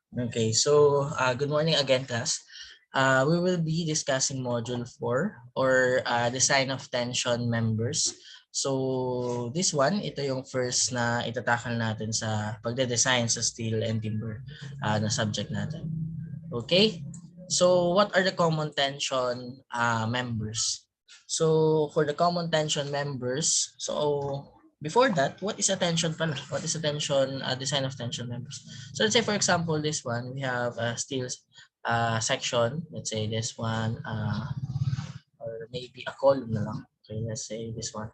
Okay, so good morning again, class. We will be discussing Module 4 or Design of Tension Members. So this one, ito yung first na itatakal natin sa pagde-design sa steel and timber na subject natin. Okay, so what are the common tension members? So for the common tension members, so before that, what is a tension pala? What is a tension, design of tension members? So let's say for example, this one, we have a steel section. Let's say this one, or maybe a column na lang. Okay, let's say this one.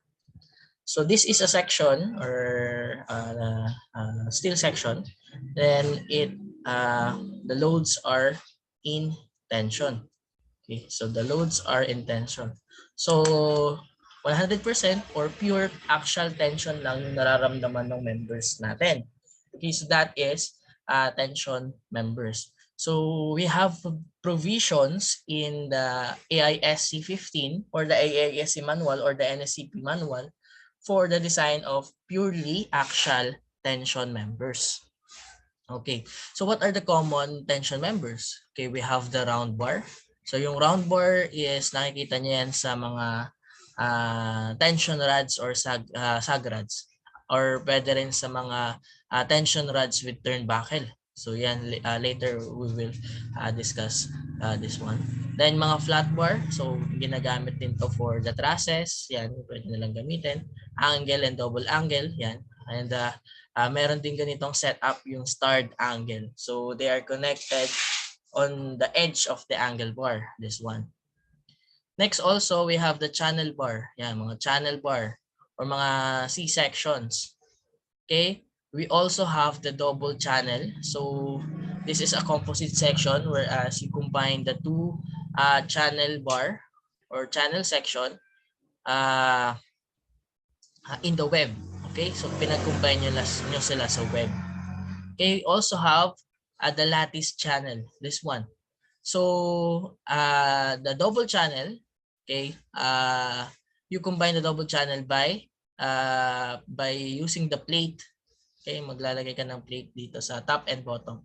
So this is a section or steel section. Then the loads are in tension. Okay, so the loads are in tension. So 100% or pure axial tension lang yung nararamdaman ng members natin. Okay, so that is tension members. So we have provisions in the AISC 15 or the AISC manual or the NSCP manual for the design of purely axial tension members. Okay, so what are the common tension members? Okay, we have the round bar. So yung round bar is nakikita niyo yan sa mga tension rods or sag rods, or pwede rin sa mga tension rods with turnbuckle. So yan, later we will discuss this one. Then mga flat bar, so ginagamit din to for the trusses, yan, pwede nilang gamitin. Angle and double angle, yan. And meron din ganitong setup yung starred angle. So they are connected on the edge of the angle bar, this one. Next also, we have the channel bar. Yan, mga channel bar or mga C-sections. Okay? We also have the double channel. So this is a composite section whereas you combine the two channel bar or channel section in the web. Okay? So pinag-combine nyo sila sa web. Okay, also have the lattice channel, this one. So the double channel, okay, you combine the double channel by using the plate. Okay, maglalagay ka ng plate dito sa top and bottom.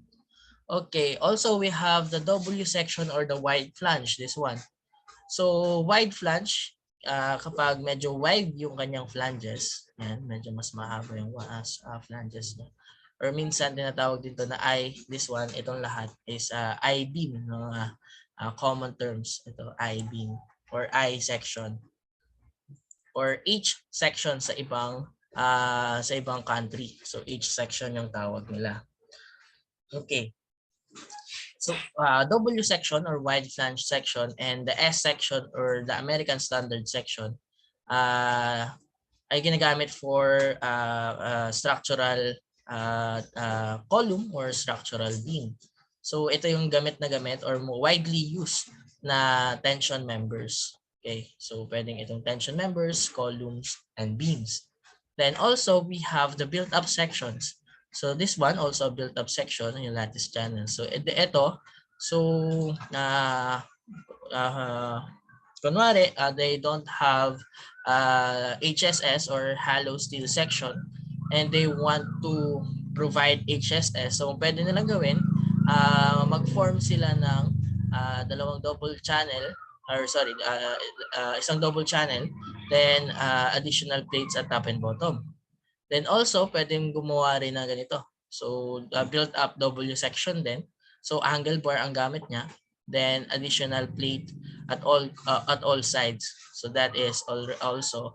Okay, also we have the W section or the wide flange, this one. So wide flange, kapag medyo wide yung kanyang flanges, yan, medyo mas mahaba yung flanges niya. Or minsan tinatawag dito na this one, itong lahat is I-beam, no? Common terms, ito I-beam or I-section or H section sa ibang country. So H section yung tawag nila. Okay. So W section or wide flange section and the S section or the American standard section ay ginagamit for structural column or structural beam. So ito yung gamit or widely used na tension members. Okay, so pwedeng itong tension members, columns, and beams. Then also we have the built-up sections. So this one also a built-up section yung lattice channel. So ito, so kunwari they don't have HSS or hollow steel section and they want to provide HSS. So pwede nilang gawin, mag-form sila ng dalawang double channel or sorry, isang double channel, then additional plates at top and bottom. Then also, pwedeng gumawa rin ng ganito. So, built up W section din. So, angle bar ang gamit niya. Then, additional plate at all sides. So, that is also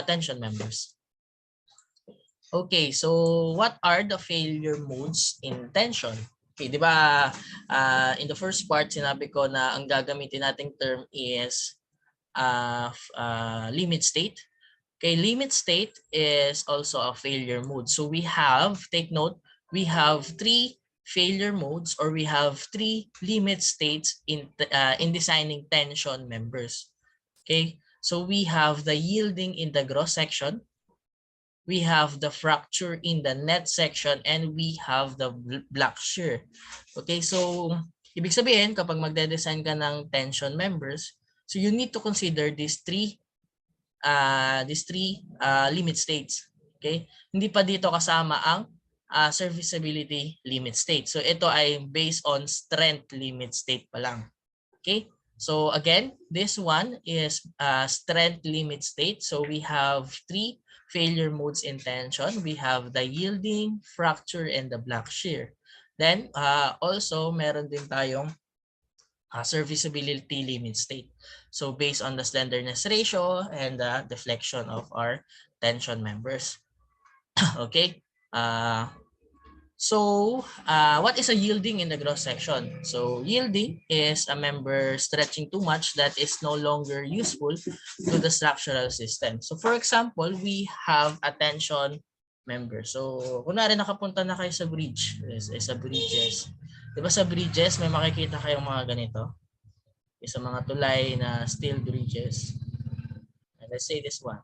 tension members. Okay, so what are the failure modes in tension? Okay, di ba in the first part, sinabi ko na ang gagamitin nating term is limit state. Okay, limit state is also a failure mode. So we have, take note, we have 3 failure modes or we have 3 limit states in designing tension members. Okay, so we have the yielding in the gross section, we have the fracture in the net section, and we have the block shear. Okay, so ibig sabihin kapag magde-design ka ng tension members, so you need to consider these three limit states. Okay? Hindi pa dito kasama ang serviceability limit state. So ito ay based on strength limit state pa lang. Okay? So again, this one is strength limit state. So we have 3 failure modes in tension. We have the yielding, fracture, and the block shear. Then also meron din tayong serviceability limit state. So based on the slenderness ratio and the deflection of our tension members. Okay. What is a yielding in the cross section? So yielding is a member stretching too much that is no longer useful to the structural system. So for example, we have a tension member. So kunwari nakapunta na kayo sa bridge. Sa bridges. Diba sa bridges may makikita kayong mga ganito? Sa mga tulay na steel bridges. And let's say this one.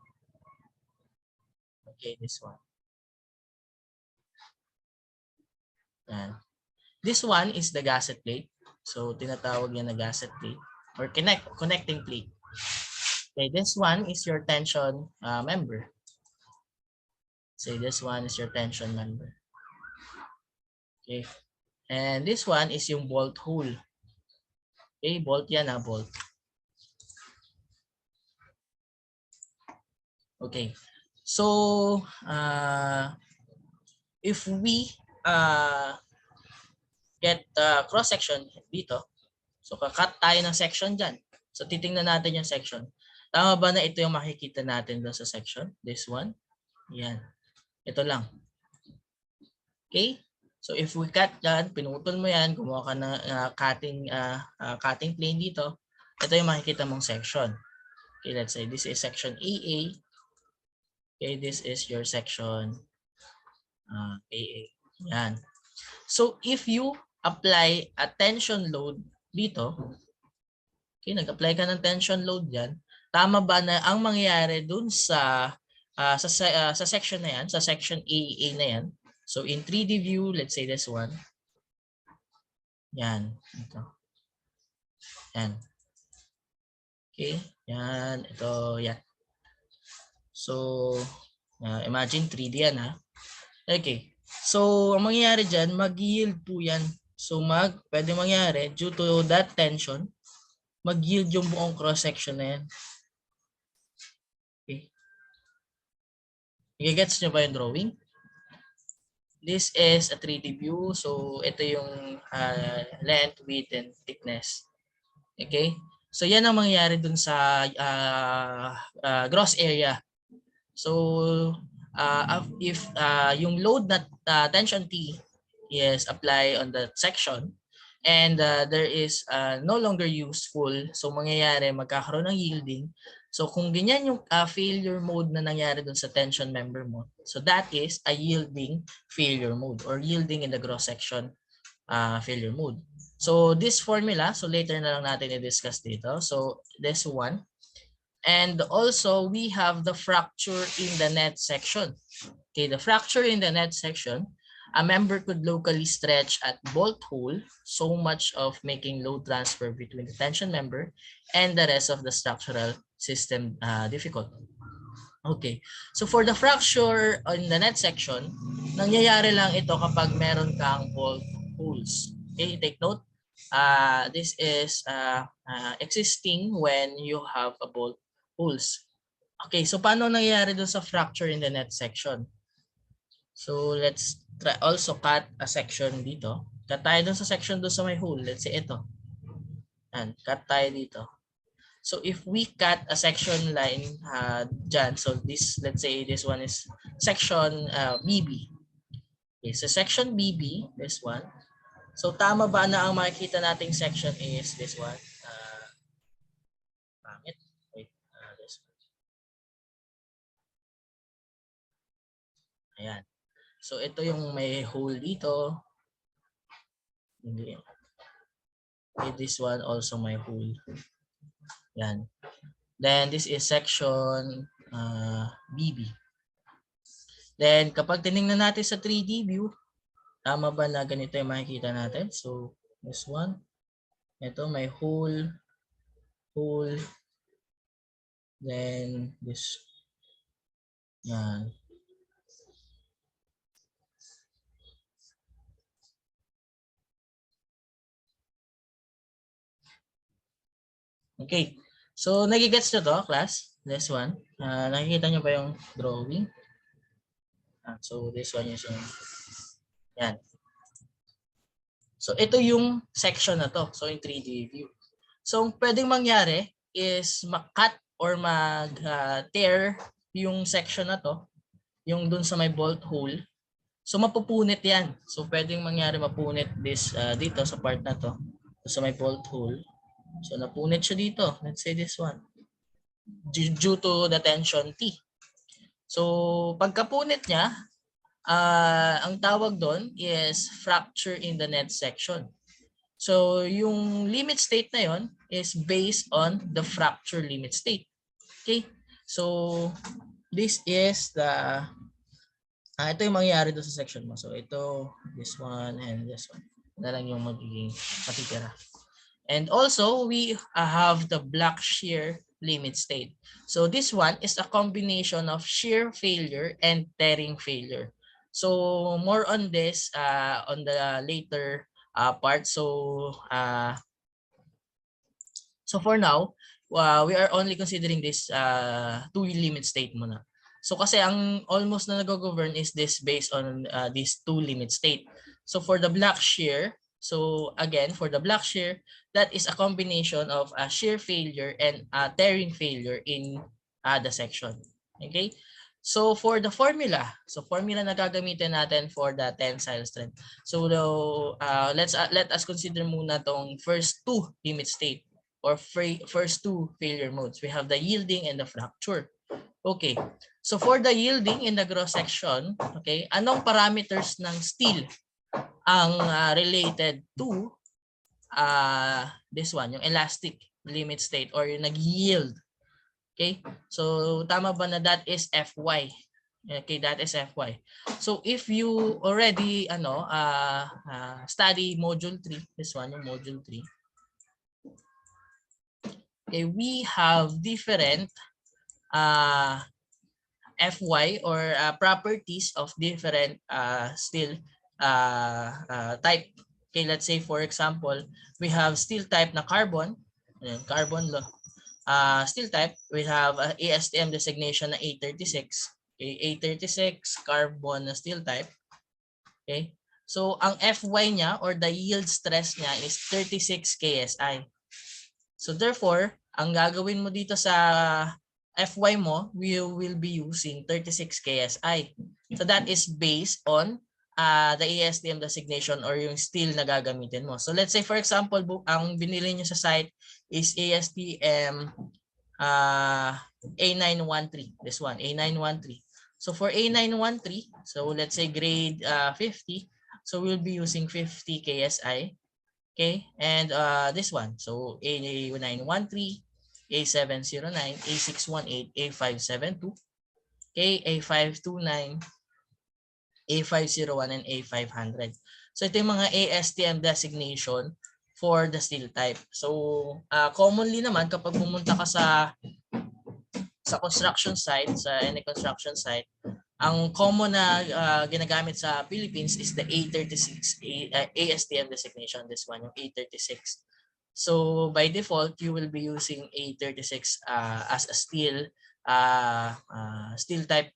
Okay, this one. Yan. This one is the gusset plate. So, tinatawag yan na gusset plate or connecting plate. Okay, this one is your tension member. Say this one is your tension member. Okay. And this one is yung bolt hole. Okay, bolt yan bolt. Okay. So, if we get cross section dito, so kakat tayo ng section dyan. So titingnan natin yung section. Tama ba na ito yung makikita natin doon sa section? This one. Yan. Ito lang. Okay? So if we cut yan, pinutol mo yan, gumawa ka ng cutting plane dito, ito yung makikita mong section. Okay, let's say this is section AA. Okay, this is your section AA. Yan. So if you apply a tension load dito, okay, nag-apply ka ng tension load diyan, tama ba na ang mangyayari dun sa section na yan, sa section AA na yan? So in 3D view, let's say this one. Yan, ito. Yan. Okay, yan, ito, yan. So imagine 3D yan ha. Okay. So, ang mangyayari dyan, mag-yield po yan. So, pwede mangyari, due to that tension, mag-yield yung buong cross-section na yan. Okay. I-gets nyo ba yung drawing? This is a 3D view. So, ito yung length, width, and thickness. Okay? So, yan ang mangyayari dun sa gross area. So, if yung load na tension T is apply on that section and there is no longer useful, so mangyayari magkakaroon ng yielding. So kung ganyan yung failure mode na nangyari dun sa tension member mo, so that is a yielding failure mode or yielding in the cross section failure mode. So this formula, so later na lang natin i-discuss dito. So this one. And also, we have the fracture in the net section. Okay, the fracture in the net section, a member could locally stretch at bolt hole so much of making load transfer between the tension member and the rest of the structural system difficult. Okay, so for the fracture in the net section, nangyayari lang ito kapag meron kang bolt holes. Okay, take note. This is existing when you have a bolt holes. Okay, so paano nangyayari doon sa fracture in the net section? So let's try also cut a section dito. Cut tayo doon sa section doon sa may hole. Let's say ito. And cut tayo dito. So if we cut a section line dyan, so this, let's say this one is section BB. Okay, so section BB, this one. So tama ba na ang makikita nating section is this one? Pangit. Wait, this one. Ayan. So ito yung may hole dito. Hindi. Okay, this one also may hole. Yan. Then this is section BB. Then kapag tiningnan natin sa 3D view, tama ba na ganito yung makikita natin? So this one. Ito may hole. Hole. Then this. Yan. Okay. So, nagigets nyo to, class? This one. Nakikita nyo ba yung drawing? So, this one is yung, yan. So, ito yung section na to. So, yung 3D view. So, pwedeng mangyari is mag-cut or mag-tear yung section na to, yung dun sa may bolt hole. So, mapupunit yan. So, pwedeng mangyari mapunit this dito sa part na to, sa may bolt hole. So, napunit siya dito. Let's say this one. Due to the tension T. So, pagkapunit niya, ang tawag doon is fracture in the net section. So, yung limit state na yon is based on the fracture limit state. Okay? So, this is the ito yung mangyayari doon sa section mo. So, ito, this one, and this one. Na lang yung magiging matitira. And also, we have the block shear limit state. So, this one is a combination of shear failure and tearing failure. So, more on this on the later part. So, for now, we are only considering this two limit state muna. So kasi ang almost na nag-govern is this based on these two limit state. So for the block shear, so again, for the block shear, that is a combination of shear failure and tearing failure in the section. Okay? So for the formula, na gagamitin natin for the tensile strength. So let us consider muna tong first two limit state or first two failure modes. We have the yielding and the fracture. Okay. So for the yielding in the cross section, okay, anong parameters ng steel ang related to this one, yung elastic limit state or yung nag-yield? Okay? So tama ba na that is Fy? Okay, that is Fy. So if you already study module 3, this one yung module 3. Okay, we have different Fy or properties of different steel type. Okay, let's say for example, we have steel type na carbon, carbon steel type, we have ASTM designation na A36. Okay, A36 carbon na steel type. Okay? So ang Fy niya or the yield stress niya is 36 KSI. So therefore, ang gagawin mo dito sa Fy mo, we will be using 36 KSI. So that is based on the ASTM designation or yung steel na gagamitin mo. So let's say for example, ang binili nyo sa site is ASTM A913. This one, A913. So for A913, so let's say grade 50, so we'll be using 50 KSI. Okay, and this one, so A913, A709, A618, A572, okay, A529, A501, and A500. So ito yung mga ASTM designation for the steel type. So commonly naman kapag pumunta ka sa construction site, sa any construction site, ang common na ginagamit sa Philippines is the A36 ASTM designation, this one, yung A36. So by default, you will be using A36 as a steel type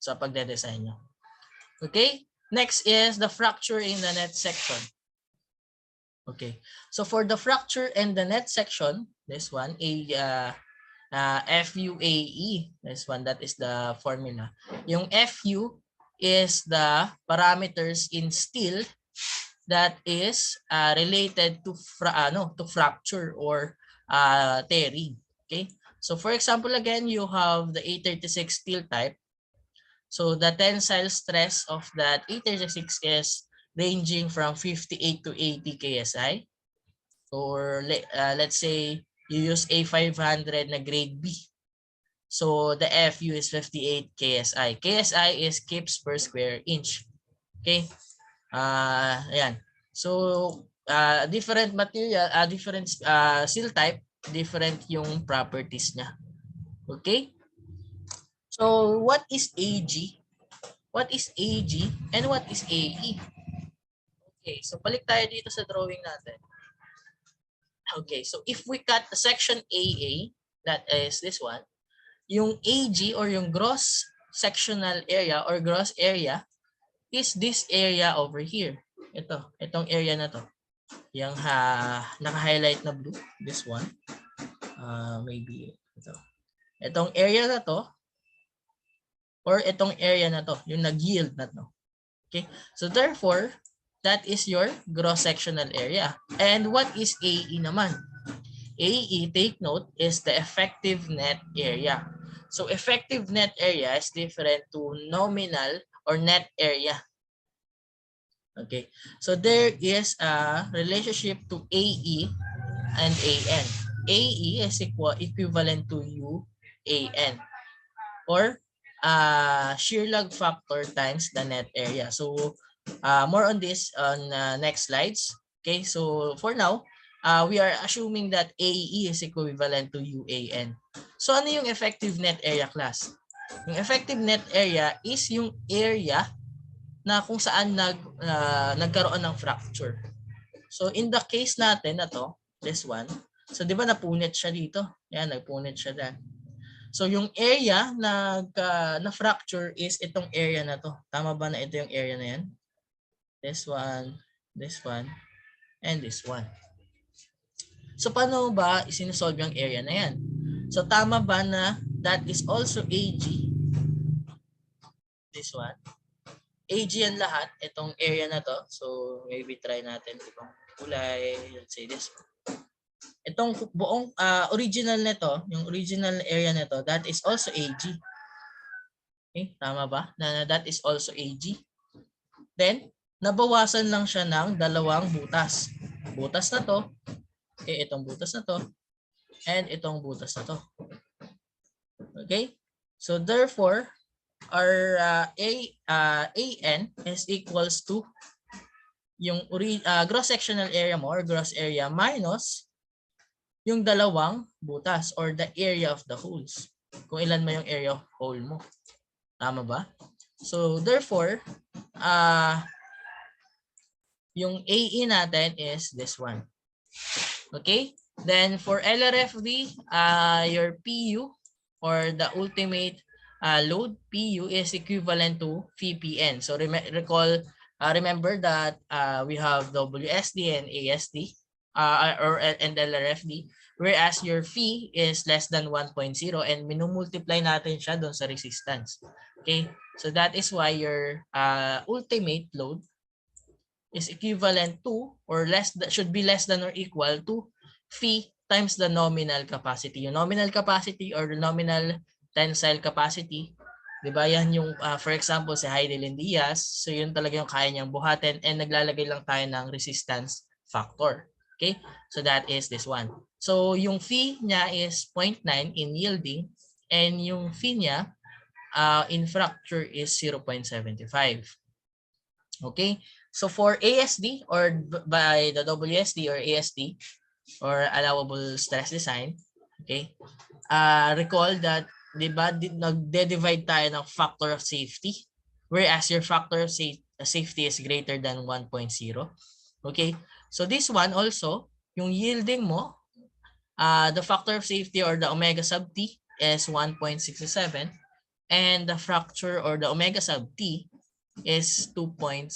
sa pagde-design nyo. Okay, next is the fracture in the net section. Okay, so for the fracture in the net section, this one, FUAE, this one, that is the formula. Yung FU is the parameters in steel that is related to fracture or tearing. Okay, so for example, again, you have the A36 steel type. So the tensile stress of that A36 is ranging from 58 to 80 KSI, or let's say you use A500 na grade B. So the FU is 58 KSI. KSI is kips per square inch. Okay? Ayan. So different material, different steel type, different yung properties niya. Okay? So what is AG? What is AG and what is AE? Okay, so balik tayo dito sa drawing natin. Okay, so if we cut the section AA, that is this one, yung AG or yung gross sectional area or gross area is this area over here. Itong area na to. Yung naka-highlight na blue, this one. Maybe ito. Itong area na to or itong area na to, yung nag-yield na to. Okay? So therefore, that is your gross sectional area. And what is AE naman? AE, take note, is the effective net area. So effective net area is different to nominal or net area. Okay, so there is a relationship to AE and AN. AE is equivalent to UAN or shear log factor times the net area. So more on this on next slides. Okay, so for now, we are assuming that AE is equivalent to UAN. So ano yung effective net area, class? Yung effective net area is yung area na kung saan nagkaroon ng fracture. So in the case natin na to, this one, so di ba napunit siya dito? Yan, nagpunit siya dyan. So yung area na fracture is itong area na to. Tama ba na ito yung area na yan? This one, and this one. So paano ba isinusolve yung area na yan? So tama ba na that is also AG? This one. AG yan lahat, itong area na to. So maybe try natin itong kulay. Let's say this one. Itong buong original nito, yung original area nito, that is also AG. Okay, tama ba? That is also AG. Then, nabawasan lang siya ng dalawang butas. Butas na to, okay, itong butas na to, and itong butas na to. Okay? So therefore, our AN is equals to yung gross sectional area mo or gross area minus yung dalawang butas or the area of the holes. Kung ilan mo yung area of hole mo. Tama ba? So therefore, yung AE natin is this one. Okay? Then for LRFD, your PU or the ultimate load PU is equivalent to VPN. So remember that we have WSD and ASD and LRFD, whereas your phi is less than 1.0 and minumultiply natin siya doon sa resistance. Okay, so that is why your ultimate load is equivalent to or should be less than or equal to phi times the nominal capacity. Yung nominal capacity or the nominal tensile capacity, di ba yan yung for example si Heidelin Diaz, so yun talaga yung kaya niyang buhatin and naglalagay lang tayo ng resistance factor. Okay, so that is this one. So yung phi niya is 0.9 in yielding and yung phi niya in fracture is 0.75. Okay, so for ASD or by the WSD or ASD or allowable stress design, okay, recall that diba nagde-divide tayo ng factor of safety whereas your factor of safety is greater than 1.0. Okay, so this one also, yung yielding mo, the factor of safety or the omega sub t is 1.67 and the fracture or the omega sub t is 2.0.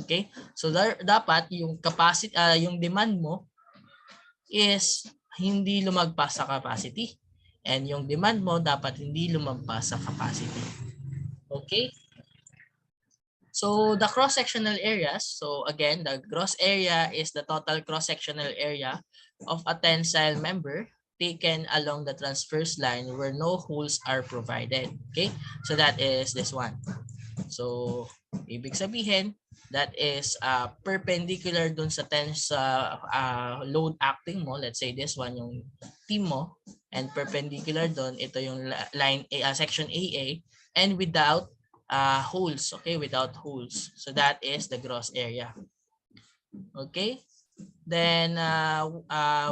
Okay, so dapat yung capacity, yung demand mo is hindi lumagpas sa capacity. And yung demand mo dapat hindi lumagpas sa capacity. Okay? So the cross-sectional areas, so again, the gross area is the total cross-sectional area of a tensile member taken along the transverse line where no holes are provided. Okay? So that is this one. So ibig sabihin, that is perpendicular dun sa load acting mo. Let's say this one yung team mo. And perpendicular doon, ito yung line section AA and without holes, okay, without holes. So that is the gross area. Okay, then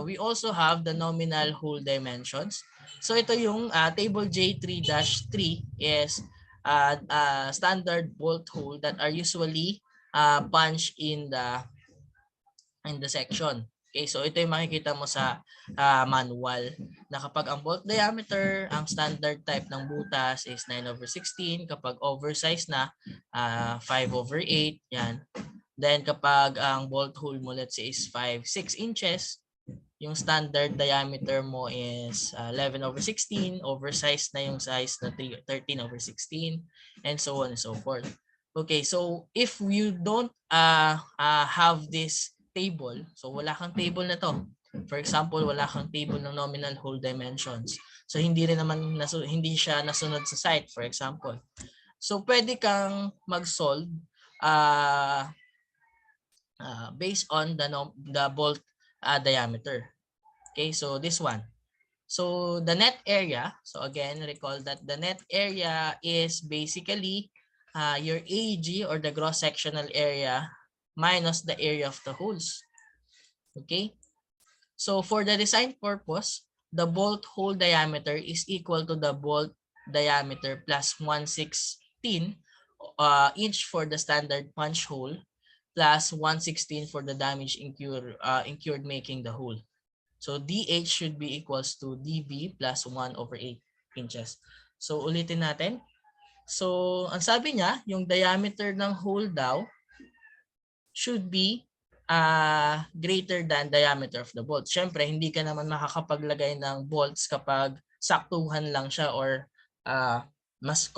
we also have the nominal hole dimensions. So ito yung table J3-3 is standard bolt hole that are usually punched in the section. Okay, so ito yung makikita mo sa manual na kapag ang bolt diameter, ang standard type ng butas is 9/16. Kapag oversize na, 5/8. Yan. Then kapag ang bolt hole mo, let's say, is 6 inches, yung standard diameter mo is 11/16. Oversized na yung size na 13/16, and so on and so forth. Okay, so if you don't have this table, so wala kang table na to. For example, wala kang table ng nominal hole dimensions. So hindi rin naman hindi siya nasunod sa site, for example. So pwede kang mag-solve based on the bolt diameter. Okay, so this one. So the net area, so again, recall that the net area is basically your AG, or the gross sectional area, minus the area of the holes. Okay, so for the design purpose, the bolt hole diameter is equal to the bolt diameter plus 1/16 inch for the standard punch hole, plus 1/16 for the damage incurred making the hole. So DH should be equals to DB plus 1/8 inches. So ulitin natin. So ang sabi niya, yung diameter ng hole daw should be greater than diameter of the bolt. Siyempre, hindi ka naman makakapaglagay ng bolts kapag saktuhan lang siya, or mas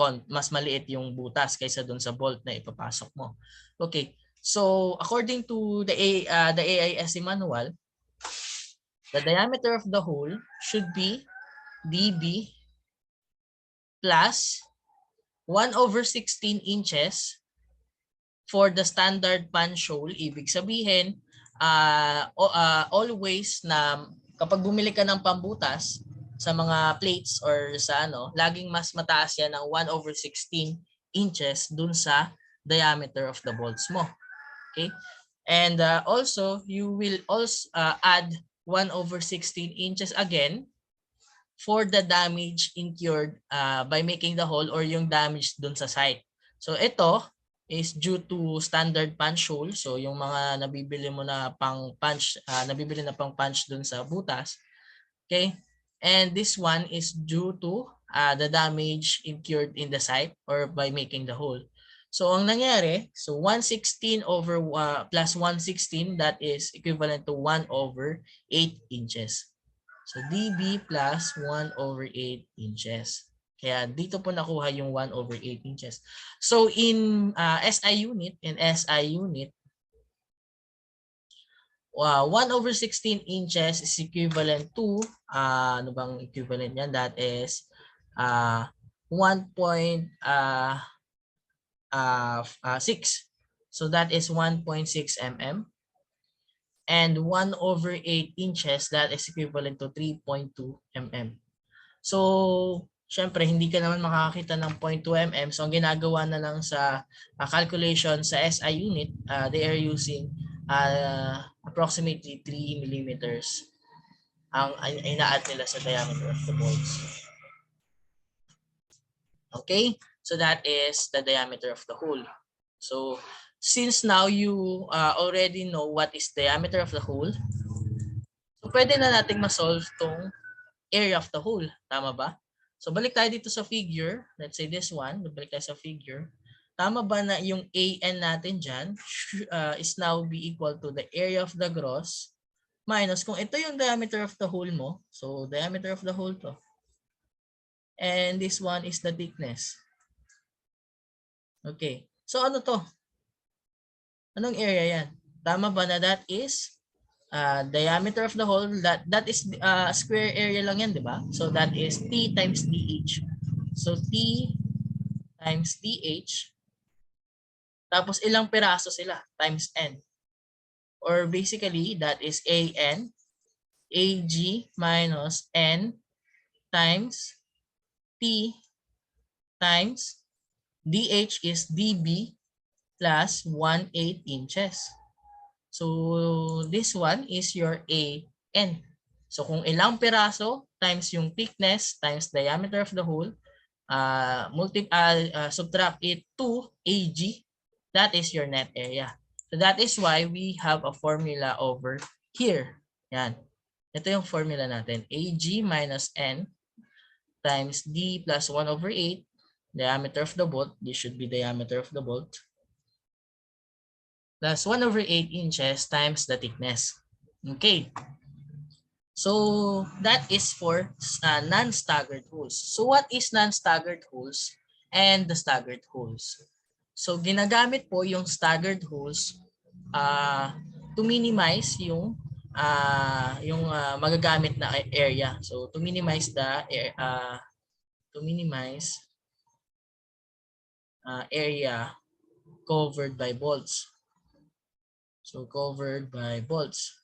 maliit yung butas kaysa dun sa bolt na ipapasok mo. Okay. So according to the AISC manual, the diameter of the hole should be DB plus 1/16 inches for the standard punch hole. Ibig sabihin, always na kapag bumili ka ng pambutas sa mga plates or sa laging mas mataas yan ng 1/16 inches dun sa diameter of the bolts mo. Okay? And also, you will also add 1/16 inches again for the damage incurred by making the hole, or yung damage dun sa site. So ito is due to standard punch hole. So yung mga nabibili mo na pang punch, nabibili na pang punch dun sa butas. Okay? And this one is due to the damage incurred in the site or by making the hole. So ang nangyari, so 1/16 over plus 1/16, that is equivalent to 1/8 inches. So dB plus 1/8 inches. Kaya dito po nakuha yung 1/8 inches. So in SI unit, 1/16 inches is equivalent to, ano bang equivalent yan? That is 1.6. So that is 1.6 mm. And 1/8 inches, that is equivalent to 3.2 mm. So, syempre, hindi ka naman makakita ng 0.2 mm. So, ang ginagawa na lang sa calculation sa SI unit, they are using approximately 3 millimeters ang ina-add nila sa diameter of the bolts. Okay? So, that is the diameter of the hole. So, since now you already know what is diameter of the hole, so pwede na nating ma-solve tong area of the hole. Tama ba? So balik tayo dito sa figure. Let's say this one. Balik tayo sa figure. Tama ba na yung AN natin dyan is now be equal to the area of the gross minus kung ito yung diameter of the hole mo. So diameter of the hole to. And this one is the thickness. Okay. So ano to? Anong area yan? Tama ba na that is diameter of the hole, that is square area lang yan, di ba? So that is T times DH. So T times DH, tapos ilang piraso sila? Times N. Or basically, that is AN, AG minus N times T times DH is DB plus 1/8 inches. So this one is your AN. So kung ilang piraso times yung thickness times diameter of the hole, subtract it to AG, that is your net area. So that is why we have a formula over here. Yan. Ito yung formula natin. AG minus N times D plus 1 over 8, diameter of the bolt. This should be diameter of the bolt. Plus 1 over 8 inches times the thickness. Okay. So that is for non-staggered holes. So what is non-staggered holes and the staggered holes? So ginagamit po yung staggered holes to minimize yung magagamit na area. So to minimize the area covered by bolts. So covered by bolts.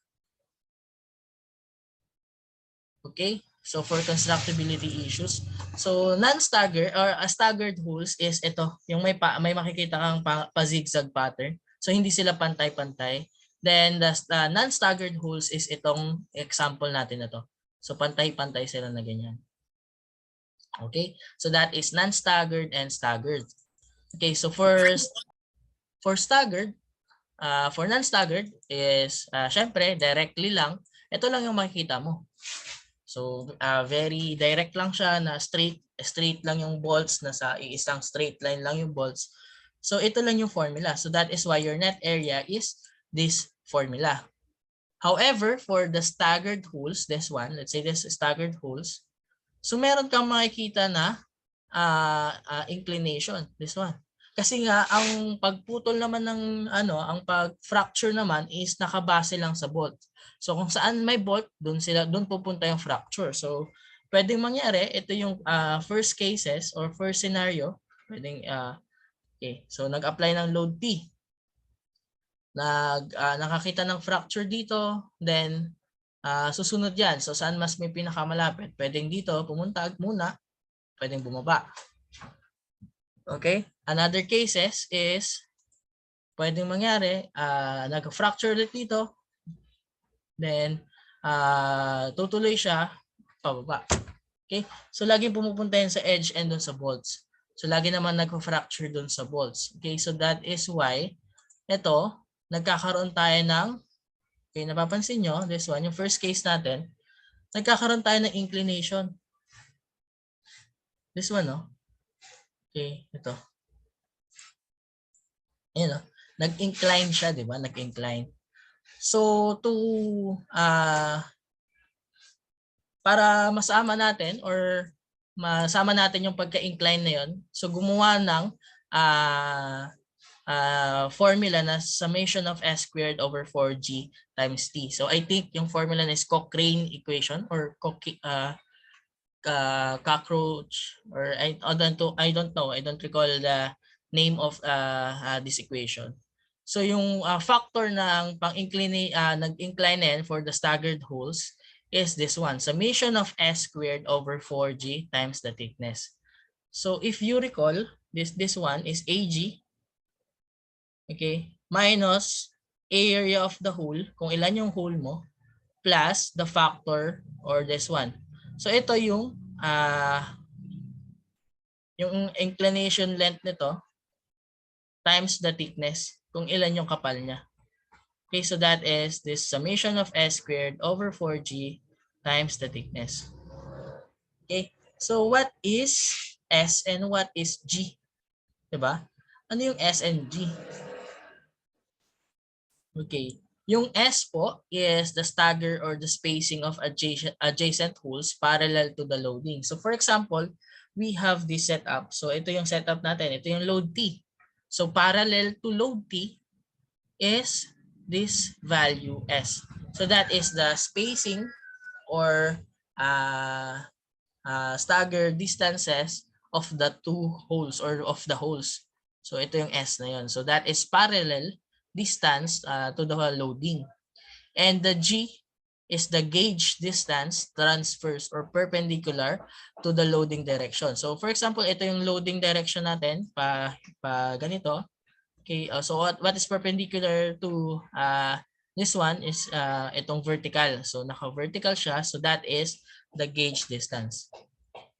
Okay? So for constructability issues, so non-staggered or staggered holes is ito, yung may makikita kang pa-zigzag pattern. So hindi sila pantay-pantay. Then the non-staggered holes is itong example natin na to. So pantay-pantay sila na ganyan. Okay? So that is non-staggered and staggered. Okay, so for staggered, for non-staggered is syempre directly lang. Ito lang yung makikita mo. So very direct lang siya na straight lang yung bolts, nasa isang straight line lang yung bolts. So ito lang yung formula. So that is why your net area is this formula. However, for the staggered holes, this one, let's say this staggered holes. So meron kang makikita na inclination, this one. Kasi nga ang pagputol naman ng ang pag-fracture naman is nakabase lang sa bolt. So kung saan may bolt, doon pupunta yung fracture. So pwedeng mangyari, ito yung first cases or first scenario, pwedeng okay. So nag-apply ng load T. Nakakita ng fracture dito, then susunod yan. So saan mas may pinakamalapit? Pwedeng dito pumunta muna, pwedeng bumaba. Okay? Another cases is pwedeng mangyari, nag-fracture ulit dito, then tutuloy siya pababa. Okay? So laging pumupunta yan sa edge and dun sa bolts. So lagi naman nag-fracture dun sa bolts. Okay? So that is why ito, nagkakaroon tayo ng, okay, napapansin nyo, this one, yung first case natin, nagkakaroon tayo ng inclination. This one, no? Okay, ito. Ayan, no? Nag-incline siya, di ba? Nag-incline. So, para masama natin or masama natin yung pagka-incline na yun, so gumawa ng formula na summation of S squared over 4G times T. So, I think yung formula na is Cochrane equation or cockroach, or I don't know. I don't recall the name of this equation. So yung factor ng nag-incline for the staggered holes is this one, summation of S squared over 4G times the thickness. So if you recall, this one is AG, okay, minus area of the hole, kung ilan yung hole mo, plus the factor or this one. So ito yung inclination length nito times the thickness, kung ilan yung kapal niya. Okay, so that is this summation of S squared over 4G times the thickness. Okay, so what is S and what is G? Diba? Ano yung S and G? Okay. Yung S po is the stagger or the spacing of adjacent holes parallel to the loading. So for example, we have this setup. So ito yung setup natin. Ito yung load T. So parallel to load T is this value S. So that is the spacing or stagger distances of the two holes or of the holes. So ito yung S na yun. So that is parallel distance to the loading. And the G is the gauge distance transverse or perpendicular to the loading direction. So for example, ito yung loading direction natin pa ganito. Okay, so what is perpendicular to this one is itong vertical. So naka-vertical siya. So that is the gauge distance.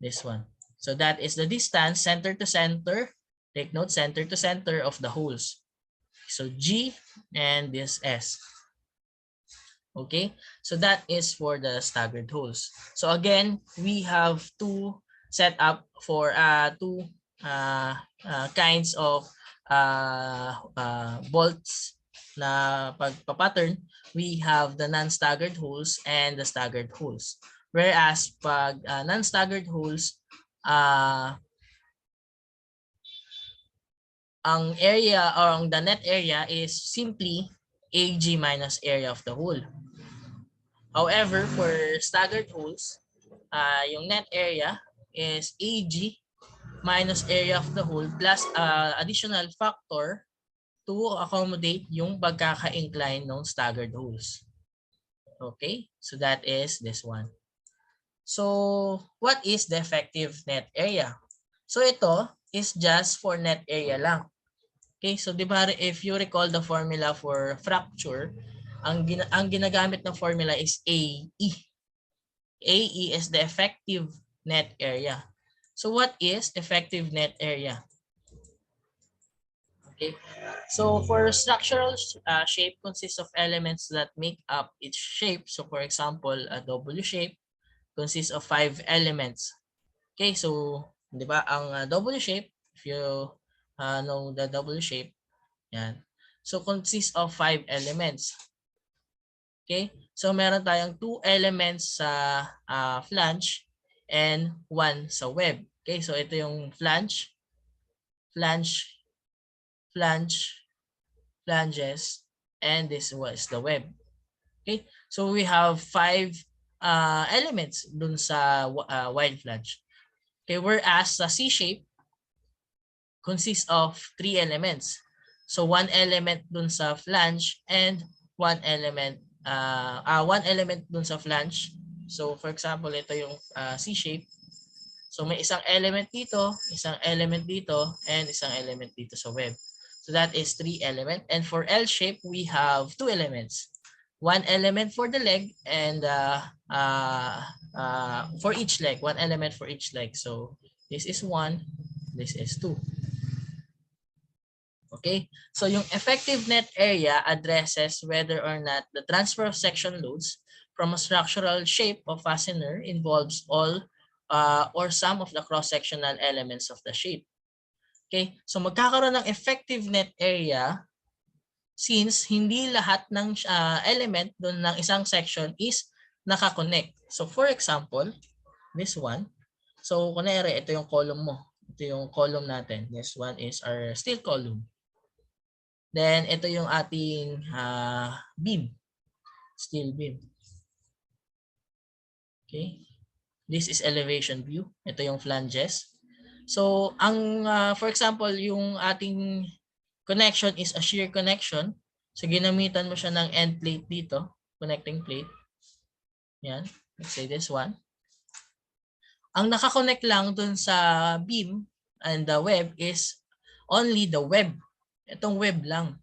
This one. So that is the distance center to center. Take note, center to center of the holes. So G and this S. Okay, so that is for the staggered holes. So again, we have two set up for two kinds of bolts na pagpapattern. We have the non-staggered holes and the staggered holes. Whereas pag non-staggered holes, ang area or the net area is simply AG minus area of the hole. However, for staggered holes, yung net area is AG minus area of the hole plus additional factor to accommodate yung pagkaka-incline ng staggered holes. Okay, so that is this one. So, what is the effective net area? So, ito is just for net area lang. Okay, so di ba if you recall the formula for fracture, ang ginagamit ng formula is AE. AE is the effective net area. So what is effective net area? Okay, so for structural shape consists of elements that make up its shape. So for example, a W shape consists of 5 elements. Okay, so di ba ang W shape, if you know the W shape, yan. So consists of 5 elements. Okay? So meron tayong 2 elements sa flange and 1 sa web. Okay? So ito yung flange, flange, flange, flanges, and this was the web. Okay? So we have 5 elements dun sa wide flange. Okay, whereas sa C-shape consists of 3 elements. So 1 element dun sa flange and 1 element dun sa flange. So for example, ito yung C-shape. So may isang element dito, isang element dito, and isang element dito sa web. So that is 3 elements. And for L-shape, we have 2 elements. 1 element for the leg and for each leg, 1 element for each leg. So this is 1, this is 2. Okay, so yung effective net area addresses whether or not the transfer of section loads from a structural shape of fastener involves all or some of the cross-sectional elements of the shape. Okay, so magkakaroon ng effective net area since hindi lahat ng element doon ng isang section is nakakonect. So for example, this one. So kunwari, ito yung column mo. Ito yung column natin. This one is our steel column. Then, ito yung ating beam. Steel beam. Okay. This is elevation view. Ito yung flanges. So, for example, yung ating connection is a shear connection. So, ginamitan mo siya ng end plate dito. Connecting plate. Yan. Let's say this one. Ang nakakonect lang dun sa beam and the web is only the web. Itong web lang.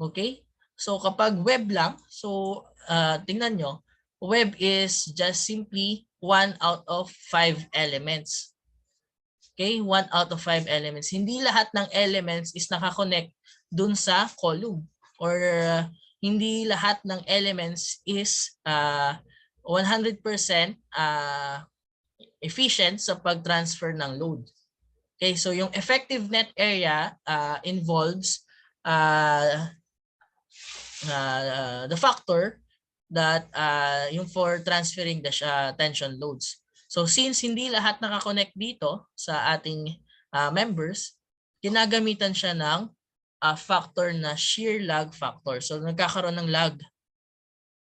Okay? So kapag web lang, so tingnan nyo, web is just simply 1 out of 5 elements. Okay? 1 out of 5 elements. Hindi lahat ng elements is nakakonect dun sa column. Or hindi lahat ng elements is 100% efficient sa pag-transfer ng load. Okay, so yung effective net area involves the factor that yung for transferring the tension loads. So since hindi lahat nakakonect dito sa ating members, ginagamitan siya ng factor na shear lag factor. So nagkakaroon ng lag.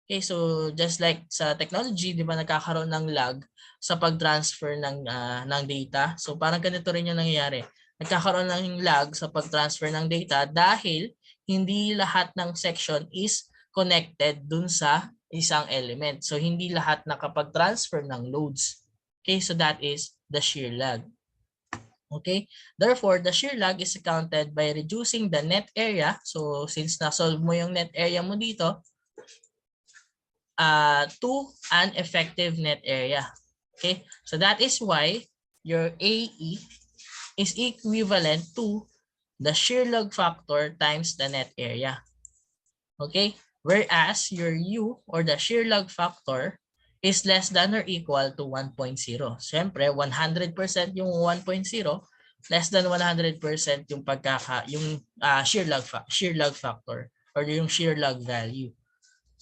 Okay, so just like sa technology, di ba nagkakaroon ng lag sa pag-transfer ng data. So parang ganito rin yung nangyayari. Nagkakaroon ng lag sa pag-transfer ng data dahil hindi lahat ng section is connected dun sa isang element. So hindi lahat nakapag-transfer ng loads. Okay, so that is the shear lag. Okay, therefore the shear lag is accounted by reducing the net area. So since na-solve mo yung net area mo dito, to an effective net area. Okay, so that is why your AE is equivalent to the shear lag factor times the net area. Okay, whereas your U or the shear lug factor is less than or equal to 1.0. Siyempre, 100% yung 1.0, less than 100% yung shear lug factor or yung shear lug value.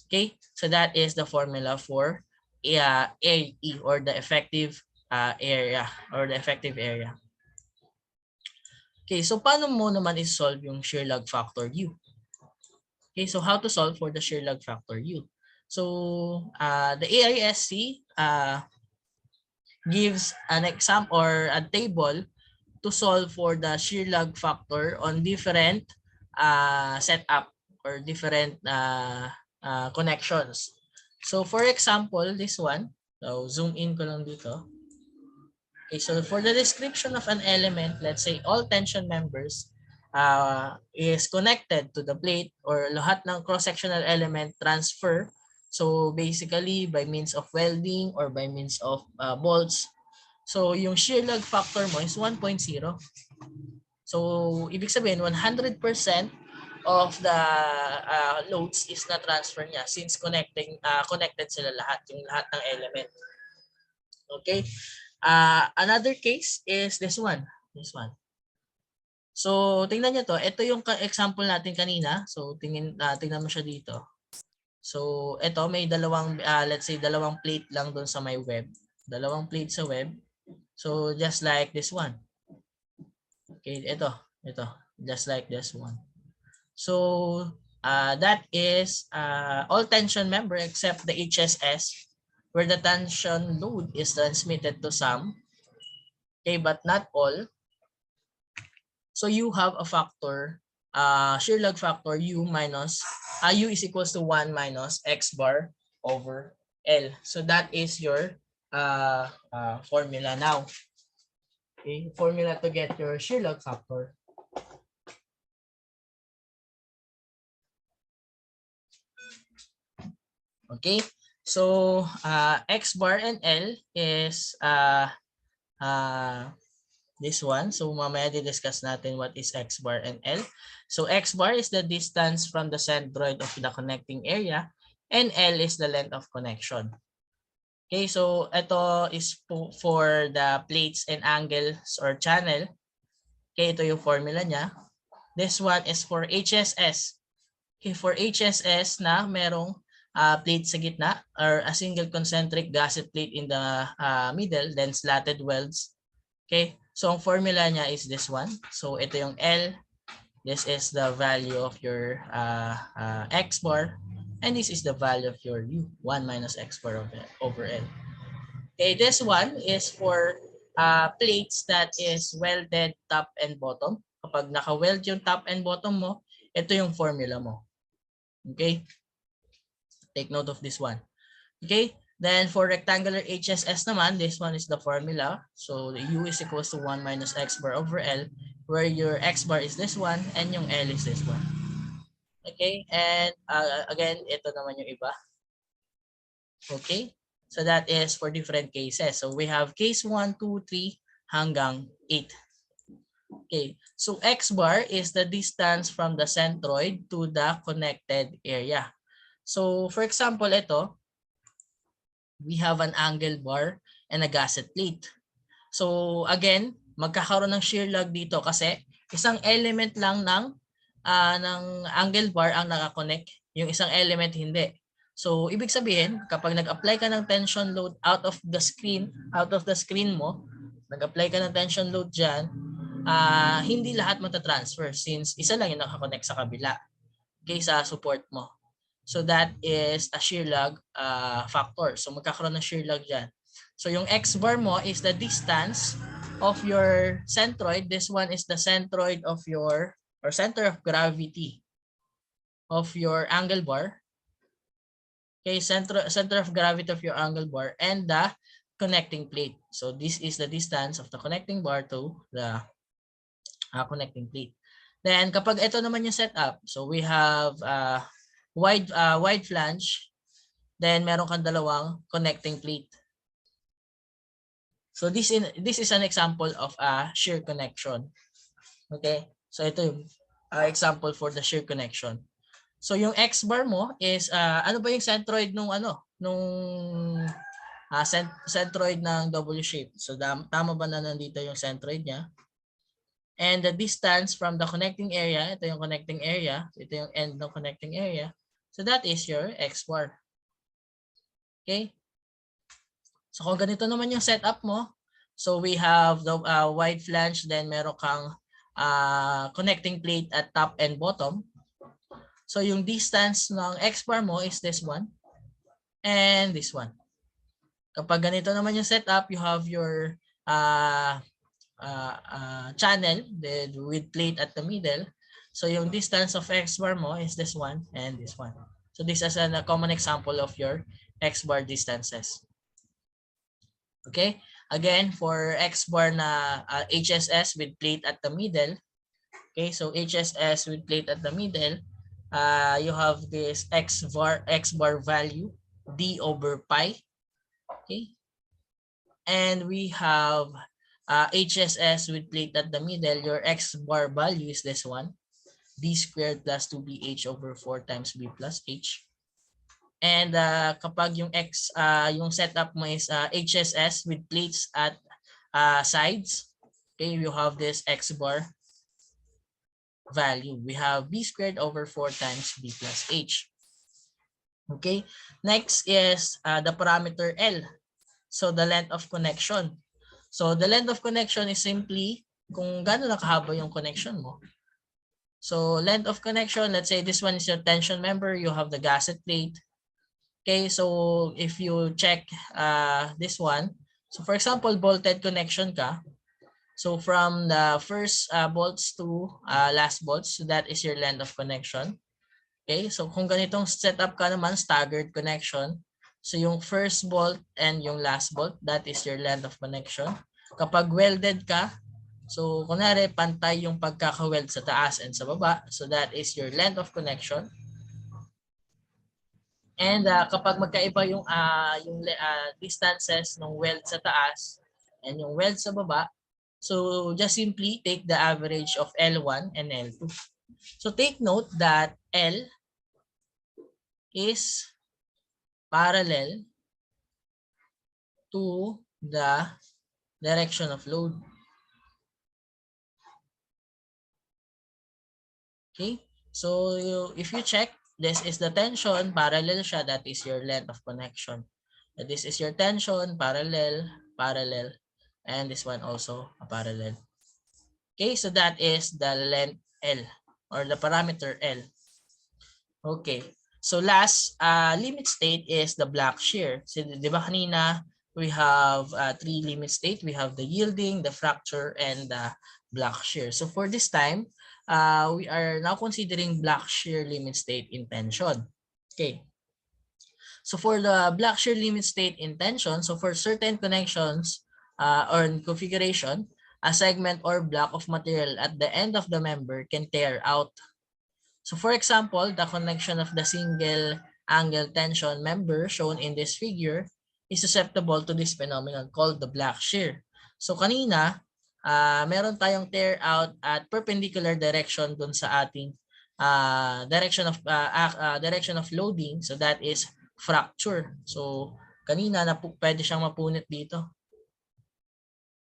Okay? So that is the formula for AE or the effective area or the effective area. Okay, so paano mo naman i-solve yung shear lug factor U? Okay, so how to solve for the shear lug factor U? So the AISC gives an example or a table to solve for the shear lug factor on different setup or different connections. So for example, this one, so zoom in ko lang dito. Okay, so for the description of an element, let's say all tension members is connected to the plate or lahat ng cross-sectional element transfer. So basically by means of welding or by means of bolts. So yung shear lug factor mo is 1.0. So ibig sabihin 100% of the loads is na transfer niya since connected sila lahat, yung lahat ng element. Okay? Another case is this one. So, tingnan niyo to. Ito yung example natin kanina. So, tingnan mo siya dito. So, ito may dalawang, let's say, dalawang plate lang doon sa may web. Dalawang plate sa web. So, just like this one. Okay, ito. Just like this one. So, that is all tension member except the HSS where the tension load is transmitted to some, okay, but not all. So you have a factor, shear lug factor U minus, U is equals to 1 minus X bar over L. So that is your formula now. Okay, formula to get your shear lug factor. Okay. So, X bar and L is this one. So, mamaya di-discuss natin what is X bar and L. So, X bar is the distance from the centroid of the connecting area and L is the length of connection. Okay, so ito is for the plates and angles or channel. Okay, ito yung formula niya. This one is for HSS. Okay, for HSS na merong plate sa gitna or a single concentric gusset plate in the middle, then slatted welds. Okay, so ang formula niya is this one. So ito yung L, this is the value of your X bar, and this is the value of your U, 1 minus X bar over L. Okay, this one is for plates that is welded top and bottom. Kapag naka-weld yung top and bottom mo, ito yung formula mo. Okay. Take note of this one. Okay. Then for rectangular HSS naman, this one is the formula. So the U is equals to 1 minus X bar over L, where your X bar is this one and yung L is this one. Okay. And again, ito naman yung iba. Okay. So that is for different cases. So we have case 1, 2, 3 hanggang 8. Okay, so X bar is the distance from the centroid to the connected area. So for example, ito, we have an angle bar and a gusset plate. So again, magkakaroon ng shear lug dito kasi isang element lang ng angle bar ang nakakonect, yung isang element hindi. So ibig sabihin, kapag nag-apply ka ng tension load out of the screen mo, nag-apply ka ng tension load dyan, hindi lahat matatransfer since isa lang yung nakakonect sa kabila, okay, sa support mo. So that is a shear lug factor. So magkakaroon ng shear lug dyan. So yung X bar mo is the distance of your centroid. This one is the centroid of your, or center of gravity of your angle bar. Okay, center of gravity of your angle bar and the connecting plate. So this is the distance of the connecting bar to the connecting plate. Then kapag ito naman yung setup, so we have wide flange, then meron kang dalawang connecting plate. So this is an example of a shear connection. Okay, so ito yung example for the shear connection. So yung X bar mo is ano ba yung centroid nung centroid ng W shape. So tama ba na nandito yung centroid niya? And the distance from the connecting area, ito yung connecting area, ito yung end ng connecting area. So that is your X bar. Okay? So kung ganito naman yung setup mo, so we have the wide flange, then meron kang connecting plate at top and bottom. So yung distance ng X bar mo is this one and this one. Kapag ganito naman yung setup, you have your channel with plate at the middle. So yung distance of X bar mo is this one and this one. So this is a common example of your X bar distances. Okay, again for X bar na HSS with plate at the middle. Okay, so HSS with plate at the middle, you have this X bar value D over pi. Okay, and we have HSS with plate at the middle. Your X bar value is this one, D squared plus 2BH over 4 times B plus H. And kapag yung yung setup mo is HSS with plates at sides, okay, you have this X bar value. We have B squared over 4 times B plus H. Okay, next is the parameter L. So the length of connection. So the length of connection is simply kung gaano na kahaba yung connection mo. So length of connection, let's say this one is your tension member, you have the gasket plate. Okay, so if you check this one, so for example, bolted connection ka. So from the first bolts to last bolts, so that is your length of connection. Okay, so kung ganitong setup ka naman, staggered connection. So yung first bolt and yung last bolt, that is your length of connection. Kapag welded ka, so kunwari pantay yung pagkaka-weld sa taas and sa baba, so that is your length of connection. And kapag magkaiba yung distances ng weld sa taas and yung weld sa baba, so just simply take the average of L1 and L2. So take note that L is parallel to the direction of load. Okay? So if you check, this is the tension, parallel siya, that is your length of connection. This is your tension, parallel, parallel, and this one also a parallel. Okay, so that is the length L or the parameter L. Okay, so last limit state is the block shear. So di ba kanina we have three limit state. We have the yielding, the fracture, and the block shear. So for this time, we are now considering block shear limit state in tension. Okay. So for the block shear limit state in tension, so for certain connections or configuration, a segment or block of material at the end of the member can tear out. So for example, the connection of the single angle tension member shown in this figure is susceptible to this phenomenon called the block shear. So kanina, meron tayong tear out at perpendicular direction dun sa ating direction of loading, so that is fracture. So kanina pwede siyang mapunit dito.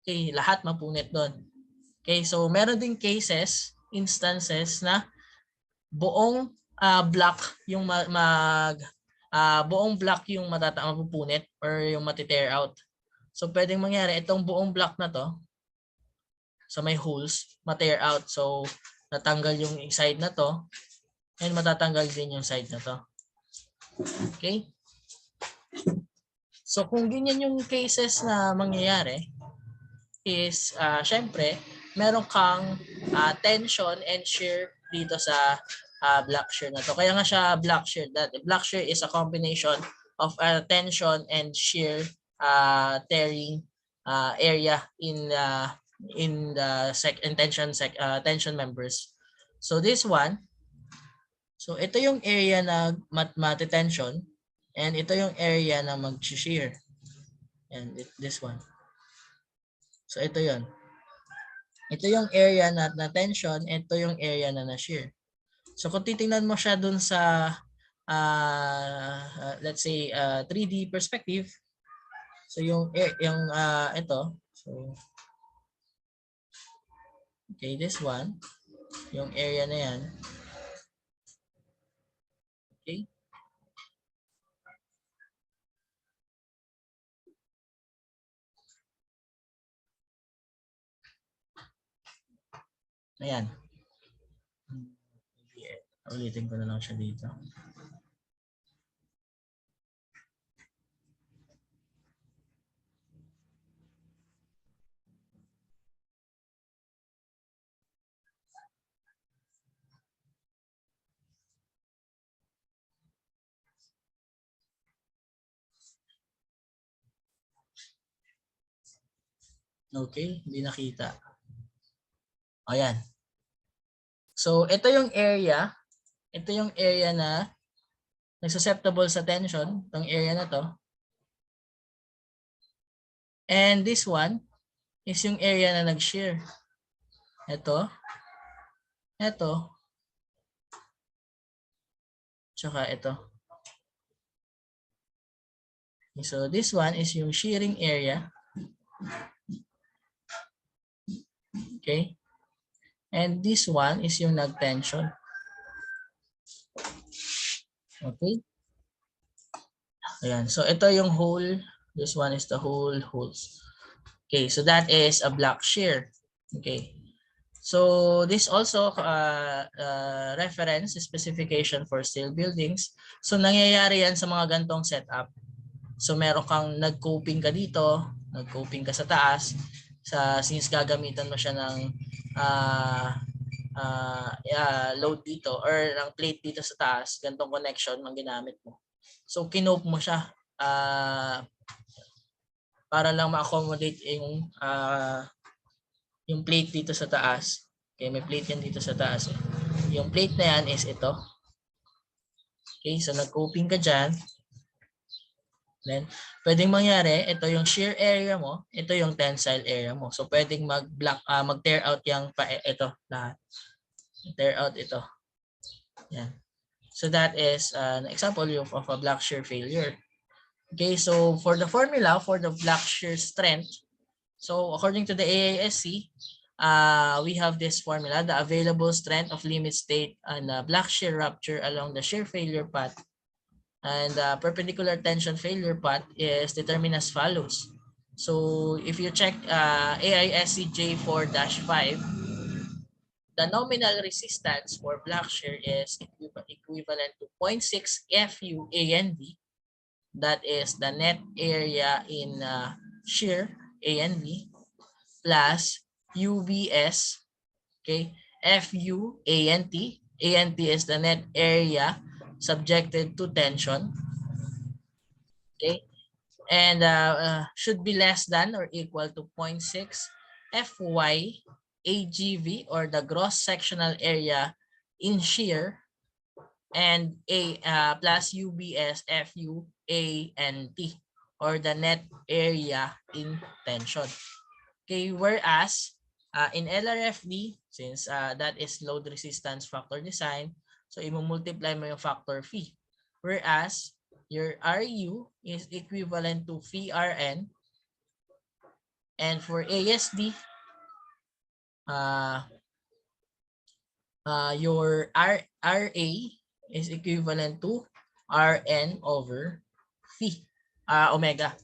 Okay, lahat mapunit doon. Okay, so meron ding instances na buong block yung buong block yung mapupunit or yung mati-tear out. So pwedeng mangyari itong buong block na to, so may holes, ma-tear out. So natanggal yung side na to and matatanggal din yung side na to. Okay? So kung ganyan yung cases na mangyayari is syempre meron kang tension and shear dito sa block shear na to. Kaya nga siya block shear. That block shear is a combination of tension and shear tearing area in the tension members. So this one, so ito yung area na mati-tension and ito yung area na mag-shear. And this one. So ito yon. Ito yung area na tension, ito yung area na shear. So kung titingnan mo siya dun sa let's say 3D perspective, so yung ito, so okay, this one, yung area na yan, okay? Ayan. Ulitin ko na lang siya dito. Okay, hindi nakita. Ayan. So, ito yung area. Ito yung area na nagsusceptible sa tension. Itong area na to. And this one is yung area na nag-shear. Ito. Ito. Tsaka ito. So, this one is yung shearing area. Okay. And this one is yung nag-tension. Okay. Ayan. So, ito yung hole. This one is the holes. Okay. So, that is a block shear. Okay. So, this also reference specification for steel buildings. So, nangyayari yan sa mga gantong setup. So, meron kang nag-coping ka dito, nag-coping ka sa taas. Since gagamitan mo siya ng load dito or ng plate dito sa taas, gantong connection ang ginamit mo. So, kinope mo siya para lang ma-accommodate yung plate dito sa taas. Okay, may plate yan dito sa taas. Yung plate na yan is ito. Okay, so nag-coping ka dyan. Then, pwedeng mangyari, ito yung shear area mo, ito yung tensile area mo. So, pwedeng mag-tear out yung ito lahat. Tear out ito. Yan. So, that is an example of a block shear failure. Okay, so for the formula for the block shear strength, so according to the AASC, we have this formula, the available strength of limit state and block shear rupture along the shear failure path and perpendicular tension failure path is determined as follows. So if you check AISC J4-5, the nominal resistance for block shear is equivalent to 0.6 FU AND. That is the net area in shear AND plus UBS, okay, FU ANT. ANT is the net area subjected to tension, okay, and should be less than or equal to 0.6 FY AGV or the gross sectional area in shear and plus UBS FU ANT or the net area in tension. Okay, whereas in LRFD, since that is load resistance factor design, so i-multiply mo yung factor phi. Whereas your RU is equivalent to phi RN, and for ASD, your RA is equivalent to RN over phi, omega.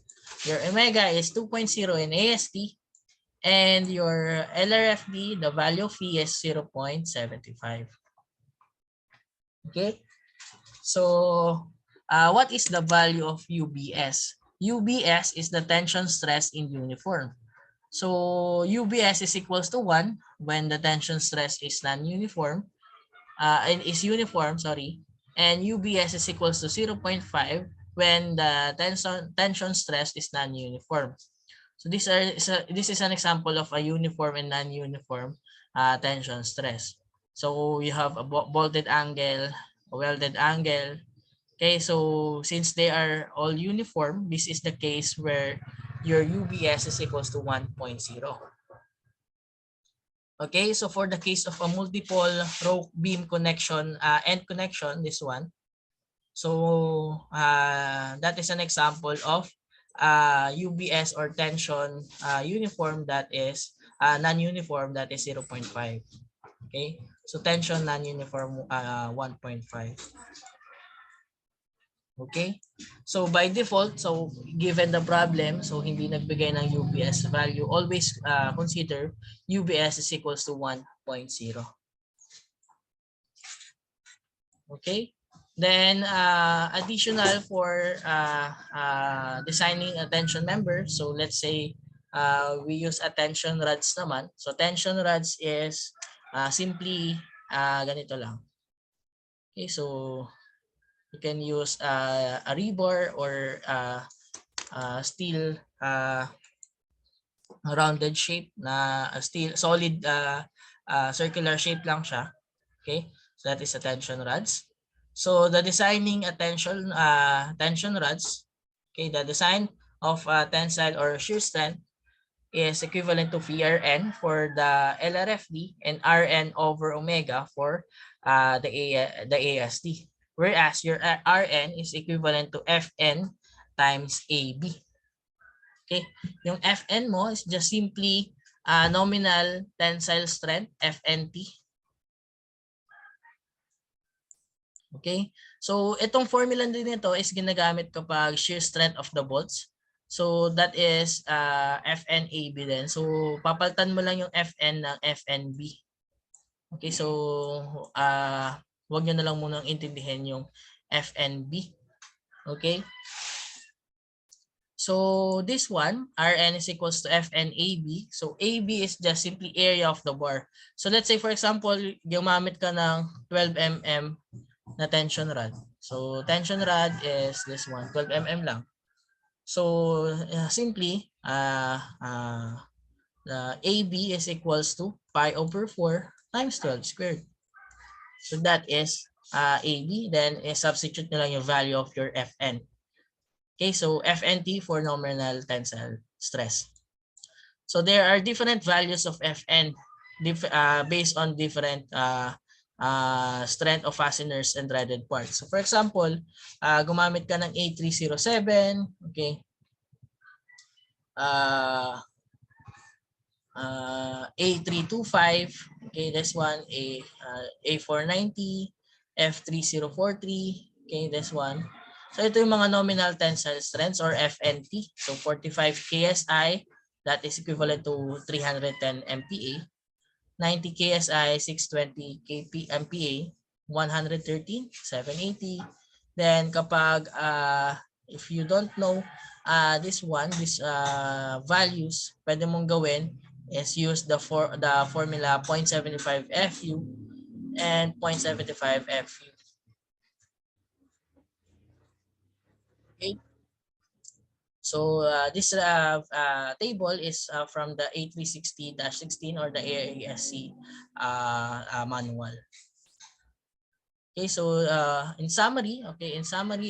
Your omega is 2.0 in ASD, and your LRFD, the value of phi is 0.75. Okay, so what is the value of UBS? UBS is the tension stress in uniform. So UBS is equals to 1 when the tension stress is non-uniform, and is uniform, sorry, and UBS is equals to 0.5 when the tension stress is non-uniform. So this is an example of a uniform and non-uniform tension stress. So you have a bolted angle, a welded angle. Okay, so since they are all uniform, this is the case where your UBS is equals to 1.0. Okay, so for the case of a multiple row beam connection, end connection, this one. So that is an example of UBS or tension uniform that is non-uniform, that is 0.5. Okay, so tension non-uniform 1.5. Okay, so by default, so given the problem, so hindi nagbigay ng UBS value, always consider UBS is equals to 1.0. Okay, then additional for designing a tension member. So let's say we use a tension rods naman. So tension rods is simply ganito lang. Okay, so you can use a rebar or steel rounded shape na steel solid circular shape lang siya. Okay, so that is a tension rods. So the designing a tension rods, okay, the design of tensile or shear strength is equivalent to VRN for the LRFD and RN over omega for the ASD. Whereas your RN is equivalent to FN times AB. Okay, yung FN mo is just simply nominal tensile strength, FNT. Okay, so itong formula din nito is ginagamit kapag shear strength of the bolts. So that is FNAB din. So papalitan mo lang yung FN ng FNB. Okay, so wag nyo na lang munang intindihin yung FNB. Okay. So this one, Rn is equals to FNAB. So AB is just simply area of the bar. So let's say for example, gumamit ka ng 12 mm na tension rod. So tension rod is this one, 12 mm lang. So simply, the AB is equals to pi over 4 times 12 squared. So that is AB. Then substitute nyo lang yung value of your Fn. Okay, so FNT for nominal tensile stress. So there are different values of Fn based on different strength of fasteners and threaded parts. So for example, gumamit ka ng A307, okay? A325, okay, this one, A490, F3043, okay, this one. So ito yung mga nominal tensile strengths or FNT. So 45 KSI, that is equivalent to 310 MPa. 90 KSI, 620 MPa. 113, 780. Then kapag if you don't know this values, pwede mong gawin is use the formula 0.75 FU and 0.75 FU. Okay. So this table is from the A360-16 or the AASC manual. Okay, so in summary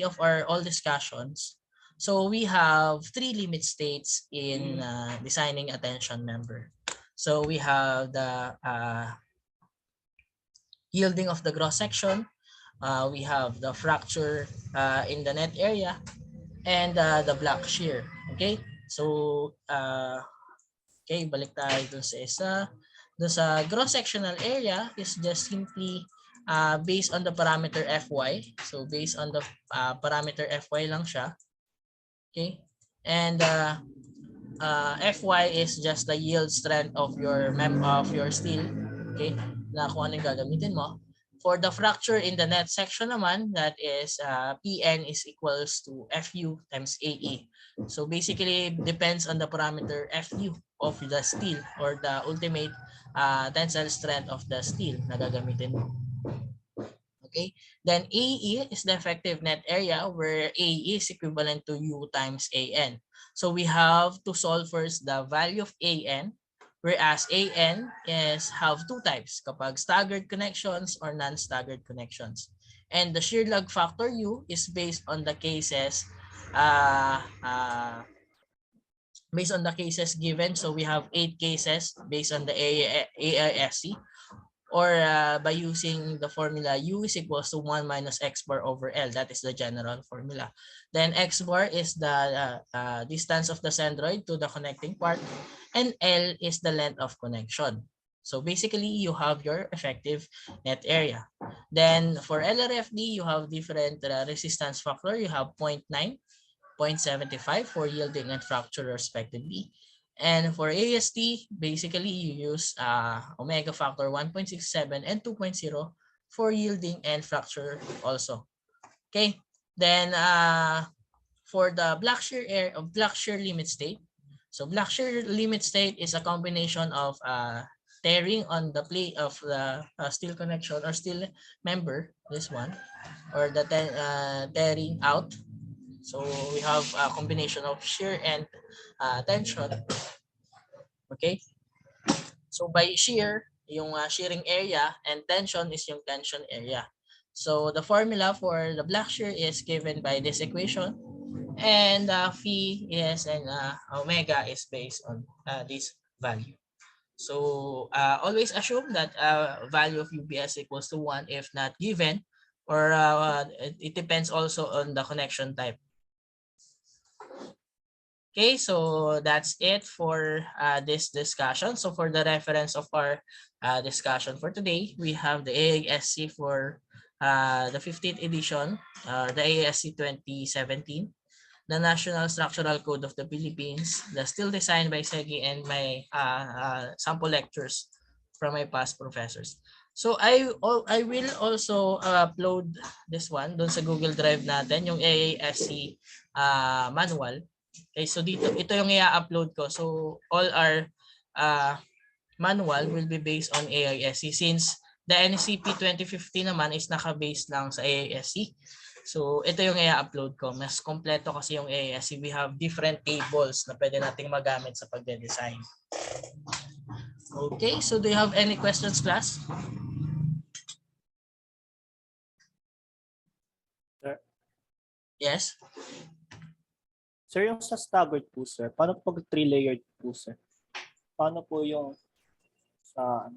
of our all discussions, so we have three limit states in designing a tension member. So we have the yielding of the cross section, we have the fracture in the net area, and the block shear. Okay, so okay, balik tayo dun sa isa. Dun sa cross sectional area is just simply based on the parameter Fy. So based on the parameter Fy lang siya. Okay, and Fy is just the yield strength of your steel. Okay, na kung ano yung gagamitin mo. For the fracture in the net section naman, that is Pn is equals to Fu times Ae. So basically, depends on the parameter Fu of the steel or the ultimate tensile strength of the steel na gagamitin mo. Okay, then AE is the effective net area where A is equivalent to U times AN. So we have to solve first the value of AN, whereas AN have two types, kapag staggered connections or non-staggered connections. And the shear lug factor U is based on the cases based on the cases given. So we have 8 cases based on the AISC, or by using the formula U is equals to 1 minus X bar over L. That is the general formula. Then X bar is the distance of the centroid to the connecting part, and L is the length of connection. So basically, you have your effective net area. Then for LRFD, you have different resistance factor. You have 0.9, 0.75 for yielding and fracture respectively. And for AST, basically you use omega factor 1.67 and 2.0 for yielding and fracture also. Okay, then for the Blackshear limit state. So Blackshear limit state is a combination of tearing on the plate of the steel connection or steel member, this one, or the tearing out. So we have a combination of shear and tension. Okay. So by shear, yung shearing area, and tension is yung tension area. So the formula for the Blackshear is given by this equation, and phi is and omega is based on this value. So always assume that value of UBS equals to 1 if not given, or it depends also on the connection type. Okay, so that's it for this discussion. So for the reference of our discussion for today, we have the AASC for the 15th edition, the AASC 2017, the National Structural Code of the Philippines, the still designed by Segi, and my sample lectures from my past professors. So I will also upload this one doon sa Google Drive natin, yung AASC manual. Okay, so dito ito yung i-upload ko. So all our manual will be based on AISC, since the NCP 2015 naman is naka-base lang sa AISC. So ito yung i-upload ko. Mas kompleto kasi yung AISC. We have different tables na pwede nating magamit sa pagde-design. Okay, so do you have any questions, class? Sir? Yes. Sir, yung sa staggered po, sir, paano pag 3-layered po, sir? Paano po yung sa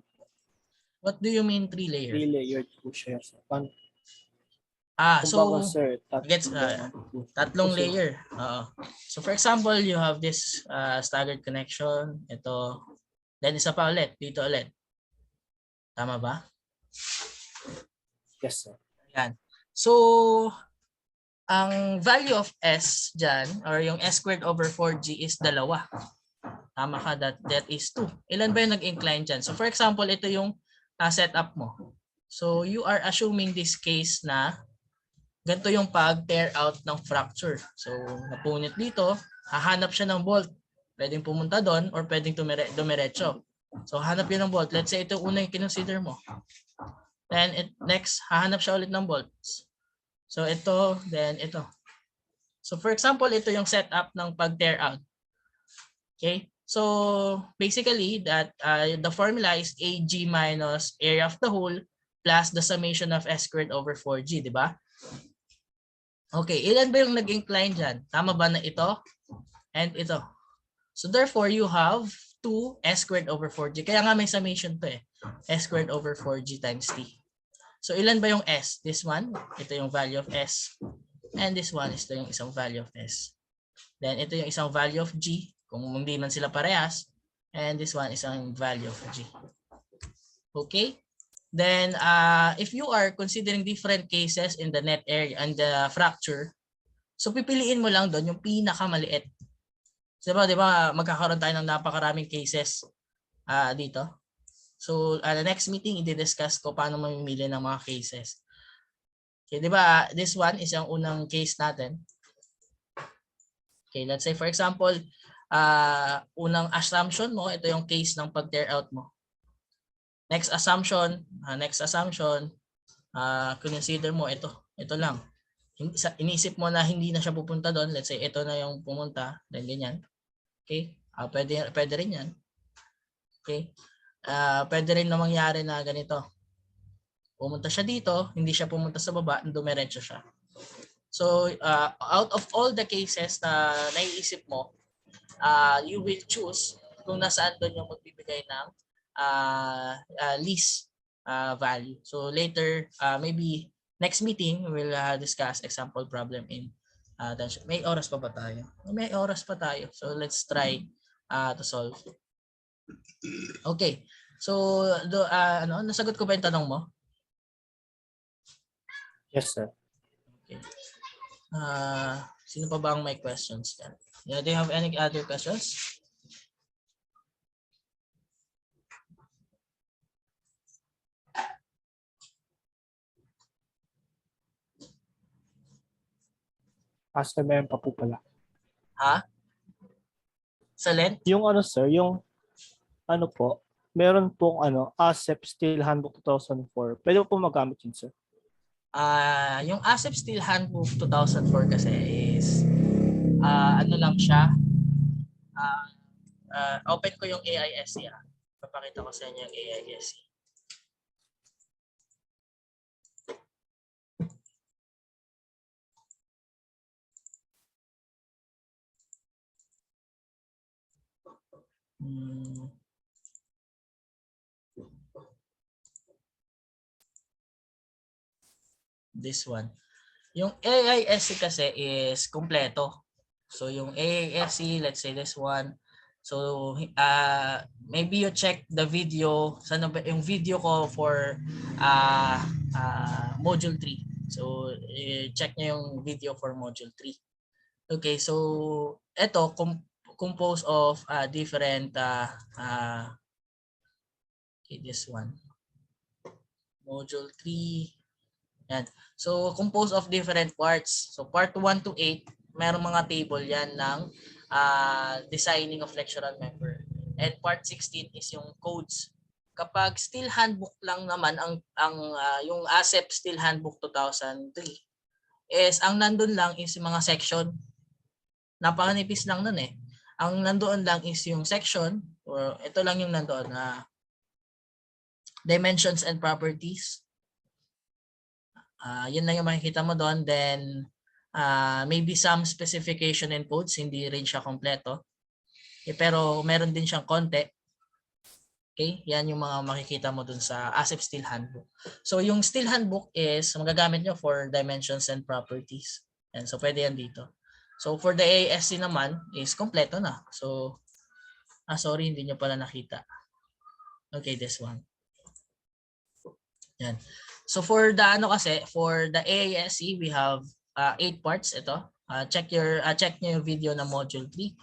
What do you mean 3-layer? 3-layered po siya, sir? Paano? So sir, gets tatlong layer. So for example, you have this staggered connection, ito, then isa pa ulit, dito ulit. Tama ba? Yes, sir. Yan. So ang value of S dyan, or yung S squared over 4G is dalawa. Tama ka, that is 2. Ilan ba yung nag-incline dyan? So for example, ito yung setup mo. So you are assuming this case na ganito yung pag-tear out ng fracture. So napunit dito, hahanap siya ng bolt. Pwedeng pumunta doon or pwedeng dumiretso. So hanap yun ng bolt. Let's say ito una yung kinonsider mo. Then next, hahanap siya ulit ng bolts. So ito, then ito. So for example, ito yung setup ng pag-tear out. Okay? So basically, that the formula is AG minus area of the hole plus the summation of S squared over 4G, di ba? Okay, ilan ba yung nag-incline dyan? Tama ba na ito and ito? So therefore, you have 2 S squared over 4G. Kaya nga may summation to eh. S squared over 4G times T. So ilan ba yung S? This one, ito yung value of S. And this one, ito yung isang value of S. Then ito yung isang value of G, kung hindi man sila parehas. And this one is ang value of G. Okay? Then if you are considering different cases in the net area and the fracture, so pipiliin mo lang doon yung pinakamaliit. So, di ba magkakaroon tayo ng napakaraming cases dito. So the next meeting, i-discuss ko paano mamimili ng mga cases. Okay, di ba this one is ang unang case natin. Okay, let's say for example, unang assumption mo, ito yung case ng pag-tear out mo. Next assumption, consider mo ito lang. Iniisip mo na hindi na siya pupunta doon. Let's say ito na yung pumunta, then ganyan. Okay? Pwede rin 'yan. Okay? Pwede rin na mangyari na ganito. Pumunta siya dito, hindi siya pumunta sa baba, dumiretso siya. So, out of all the cases na naiisip mo, you will choose kung nasaan doon yung magbibigay ng least value. So later, maybe next meeting, we'll discuss example problem in tension. May oras pa ba tayo? May oras pa tayo. So let's try to solve. Okay. So, nasagot ko ba yung tanong mo? Yes, sir. Okay. Sino pa ba ang may questions yan? Yeah, do you have any other questions? Sir, meron pa po pala. Ha? Sa length? Yung ano, sir, yung ano po, meron pong ASEP Steel Handbook 2004. Pwede po magamit yun, sir? Yung ASEP Steel Handbook 2004 kasi is ano lang siya, open ko yung AISC. Papakita ko sa inyo yung AISC. This one. Yung AISC kasi is kompleto. So yung AISC, let's say this one. So maybe you check the video, sana ba yung video ko for module 3. So check niyo yung video for module 3. Okay, so ito composed of different okay, this one. Module 3. Yan. So, composed of different parts. So, part 1 to 8, mayroong mga table yan ng designing of lectural member. And part 16 is yung codes. Kapag Steel Handbook lang naman, yung ASEP Steel Handbook 2003, is ang nandun lang is yung mga section. Napakanipis lang nun eh. Ang nandoon lang is yung section, or ito lang yung nandoon na dimensions and properties. Yun lang yung makikita mo doon. Then, maybe some specification and codes, hindi rin siya kompleto. Okay, pero meron din siyang konti. Okay, yan yung mga makikita mo doon sa ASEP Steel Handbook. So, yung Steel Handbook is magagamit nyo for dimensions and properties. And so, pwede yan dito. So, for the AISC naman is kompleto na. So, sorry, hindi nyo pala nakita. Okay, this one. Yan. So for the for the AISC, we have 8 parts ito. Check niyo yung video na module 3.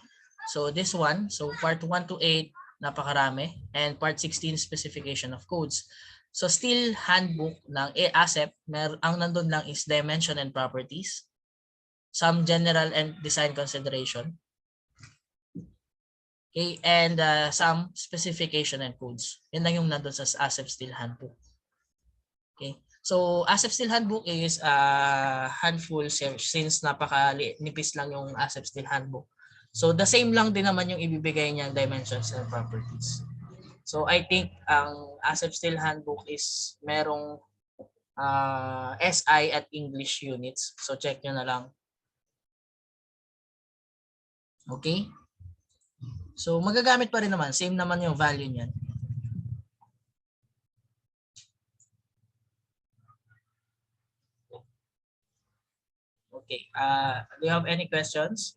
So this one, so part 1 to 8 napakarami, and part 16 specification of codes. So Steel Handbook ng ASEP, ang nandun lang is dimension and properties, some general and design consideration. Okay, and some specification and codes. Yan lang yung nandun sa ASEP Steel Handbook. Okay. So, ASEP Steel Handbook is handful since napaka-nipis lang yung ASEP Steel Handbook. So, the same lang din naman yung ibibigay niyang dimensions and properties. So, I think ang ASEP Steel Handbook is merong SI at English units. So, check nyo na lang. Okay? So, magagamit pa rin naman. Same naman yung value niyan. Okay. Do you have any questions?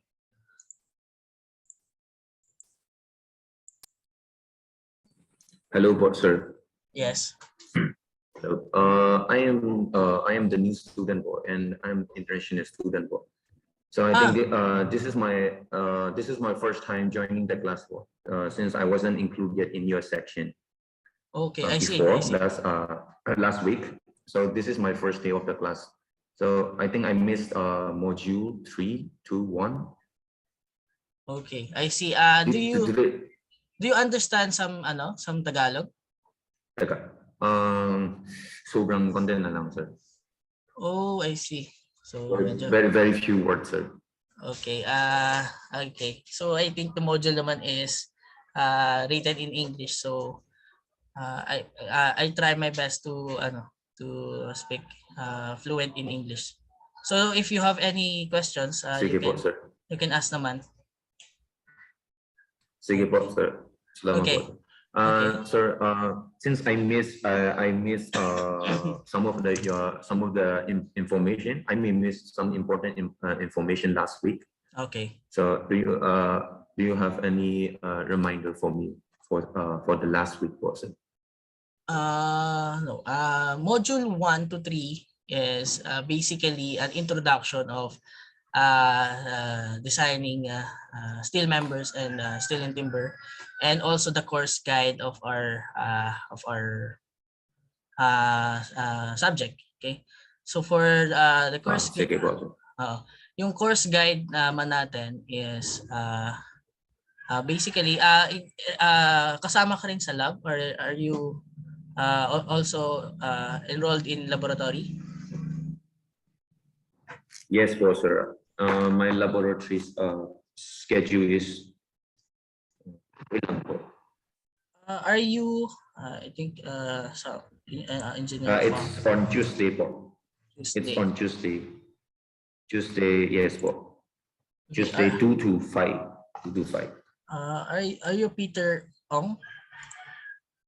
Hello, sir. Yes. Hello. I am the new student, and I'm international student. So I think this is my first time joining the class, since I wasn't included in your section. Okay, before, I see. Last week. So this is my first day of the class. So I think I missed module 3, 2, 1. Okay, I see. Do you understand some Tagalog? Sobrang konti na lang, sir. Oh, I see. So very few words, sir. Okay. Okay. So I think the module naman is written in English. So I try my best to speak fluent in English. So if you have any questions, Sige po, sir. you can ask naman. Sige po, sir. Salamat Okay. po. Okay. Sir, since I miss some of the information. I may miss some important information last week. Okay. So do you have any reminder for me for the last week person? No. Module 1 to 3 is basically an introduction of designing steel members and steel and timber, and also the course guide of our subject. Okay. So for the course Sige po. yung course guide naman natin is basically kasama ka rin sa lab, or are you also enrolled in laboratory? Yes po, sir. My laboratory's schedule is wait lang po. Are you I think engineer It's on Tuesday po. Tuesday. It's on Tuesday. Tuesday, yes po. Okay, Tuesday 2 to 5. 2 to 5. are you Peter Ong?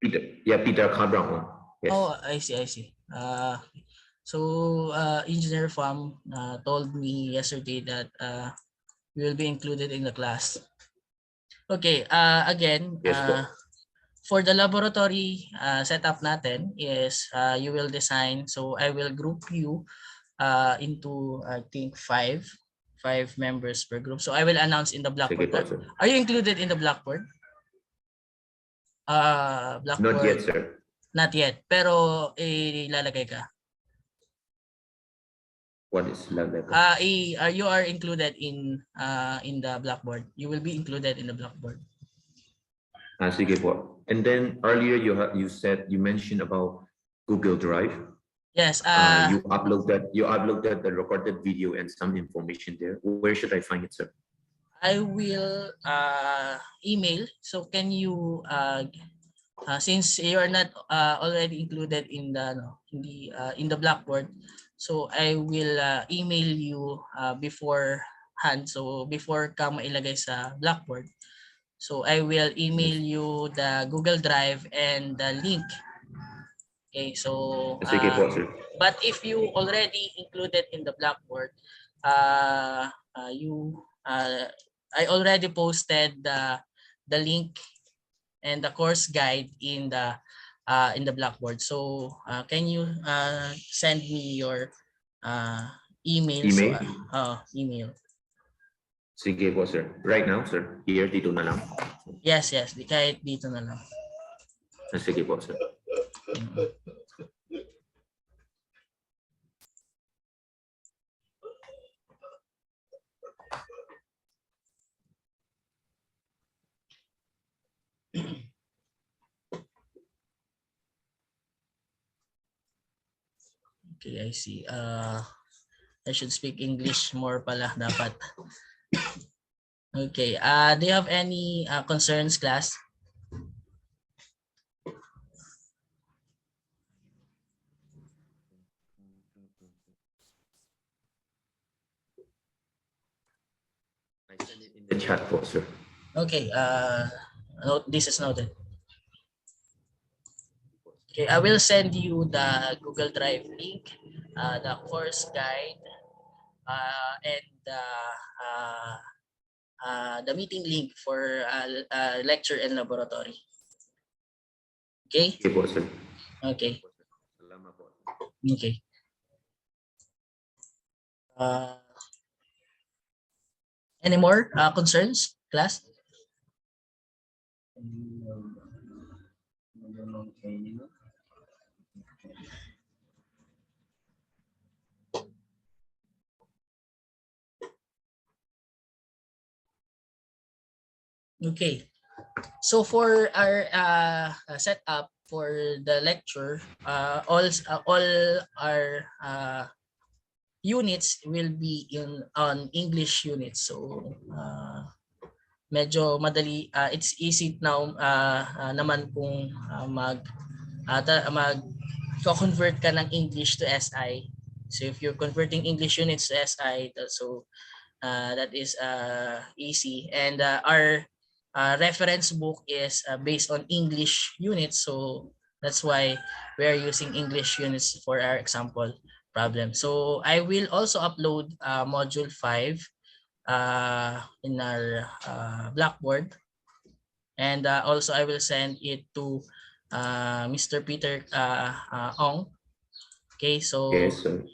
Peter Cabrão. Yes. Oh, I see. So Engineer Pham told me yesterday that we will be included in the class. Okay, again, Yes po. for the laboratory setup natin is you will design, so I will group you into I think five members per group. So I will announce in the Sige Blackboard. po, sir. Are you included in the Blackboard? Blackboard? Not yet, sir. Not yet, pero ilalagay ka. What is lalagay? You are included in the Blackboard. You will be included in the Blackboard. Sige po. And then earlier you mentioned about Google Drive. Yes. You uploaded the recorded video and some information there. Where should I find it, sir? I will email. So can you since you are not already included in the Blackboard, so I will email you beforehand. So before ka mailagay sa Blackboard, so I will email you the Google Drive and the link. Okay, so Sige po, sir. but if you already included in the Blackboard, I already posted the link and the course guide in the Blackboard. So can you send me your email? Email? So, email. Sige po, sir. Right now, sir. Here, dito na lang. Yes. Kahit dito na lang. Sige po, sir. Okay, I see. I should speak English more pala dapat. Okay. Do you have any concerns, class? I send it in the chat po, sir. Okay. This is noted. Okay, I will send you the Google Drive link, the course guide, and the meeting link for lecture and laboratory. Okay? Sige po, sir. Okay. Salamat po. Okay. Any more concerns, class? Okay. So for our setup for the lecture, all our units will be on English units. So medyo madali, it's easy now naman kung mag-convert ka ng English to SI. So if you're converting English units to SI, so that is easy. And our reference book is based on English units, so that's why we are using English units for our example problem. So I will also upload module 5 in our Blackboard, and also I will send it to Mr. Peter Ong. Okay, Yes, sir.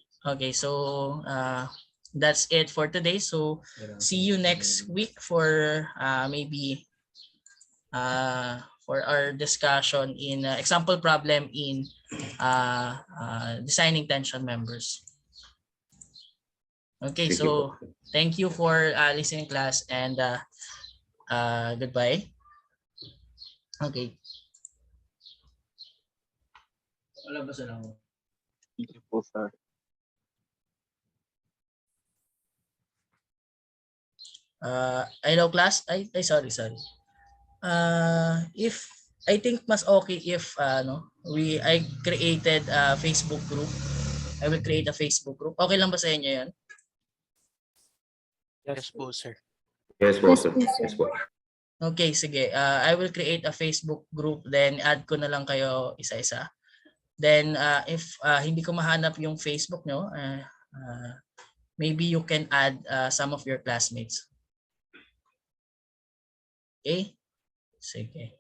that's it for today. So see you next week for maybe for our discussion in example problem in designing tension members. Okay, Thank you po. so thank you for listening, class, and goodbye. Okay. Wala ba sila? Thank you po, sir. Hello, class. Sorry. If I think mas okay if I created a Facebook group. I will create a Facebook group. Okay lang ba sa inyo 'yan? Yes po, sir. Yes po, Yes, sir. po, sir. Yes po. Okay, sige. I will create a Facebook group, then add ko na lang kayo isa-isa. Then if hindi ko mahanap yung Facebook nyo, maybe you can add some of your classmates. Okay? Sige.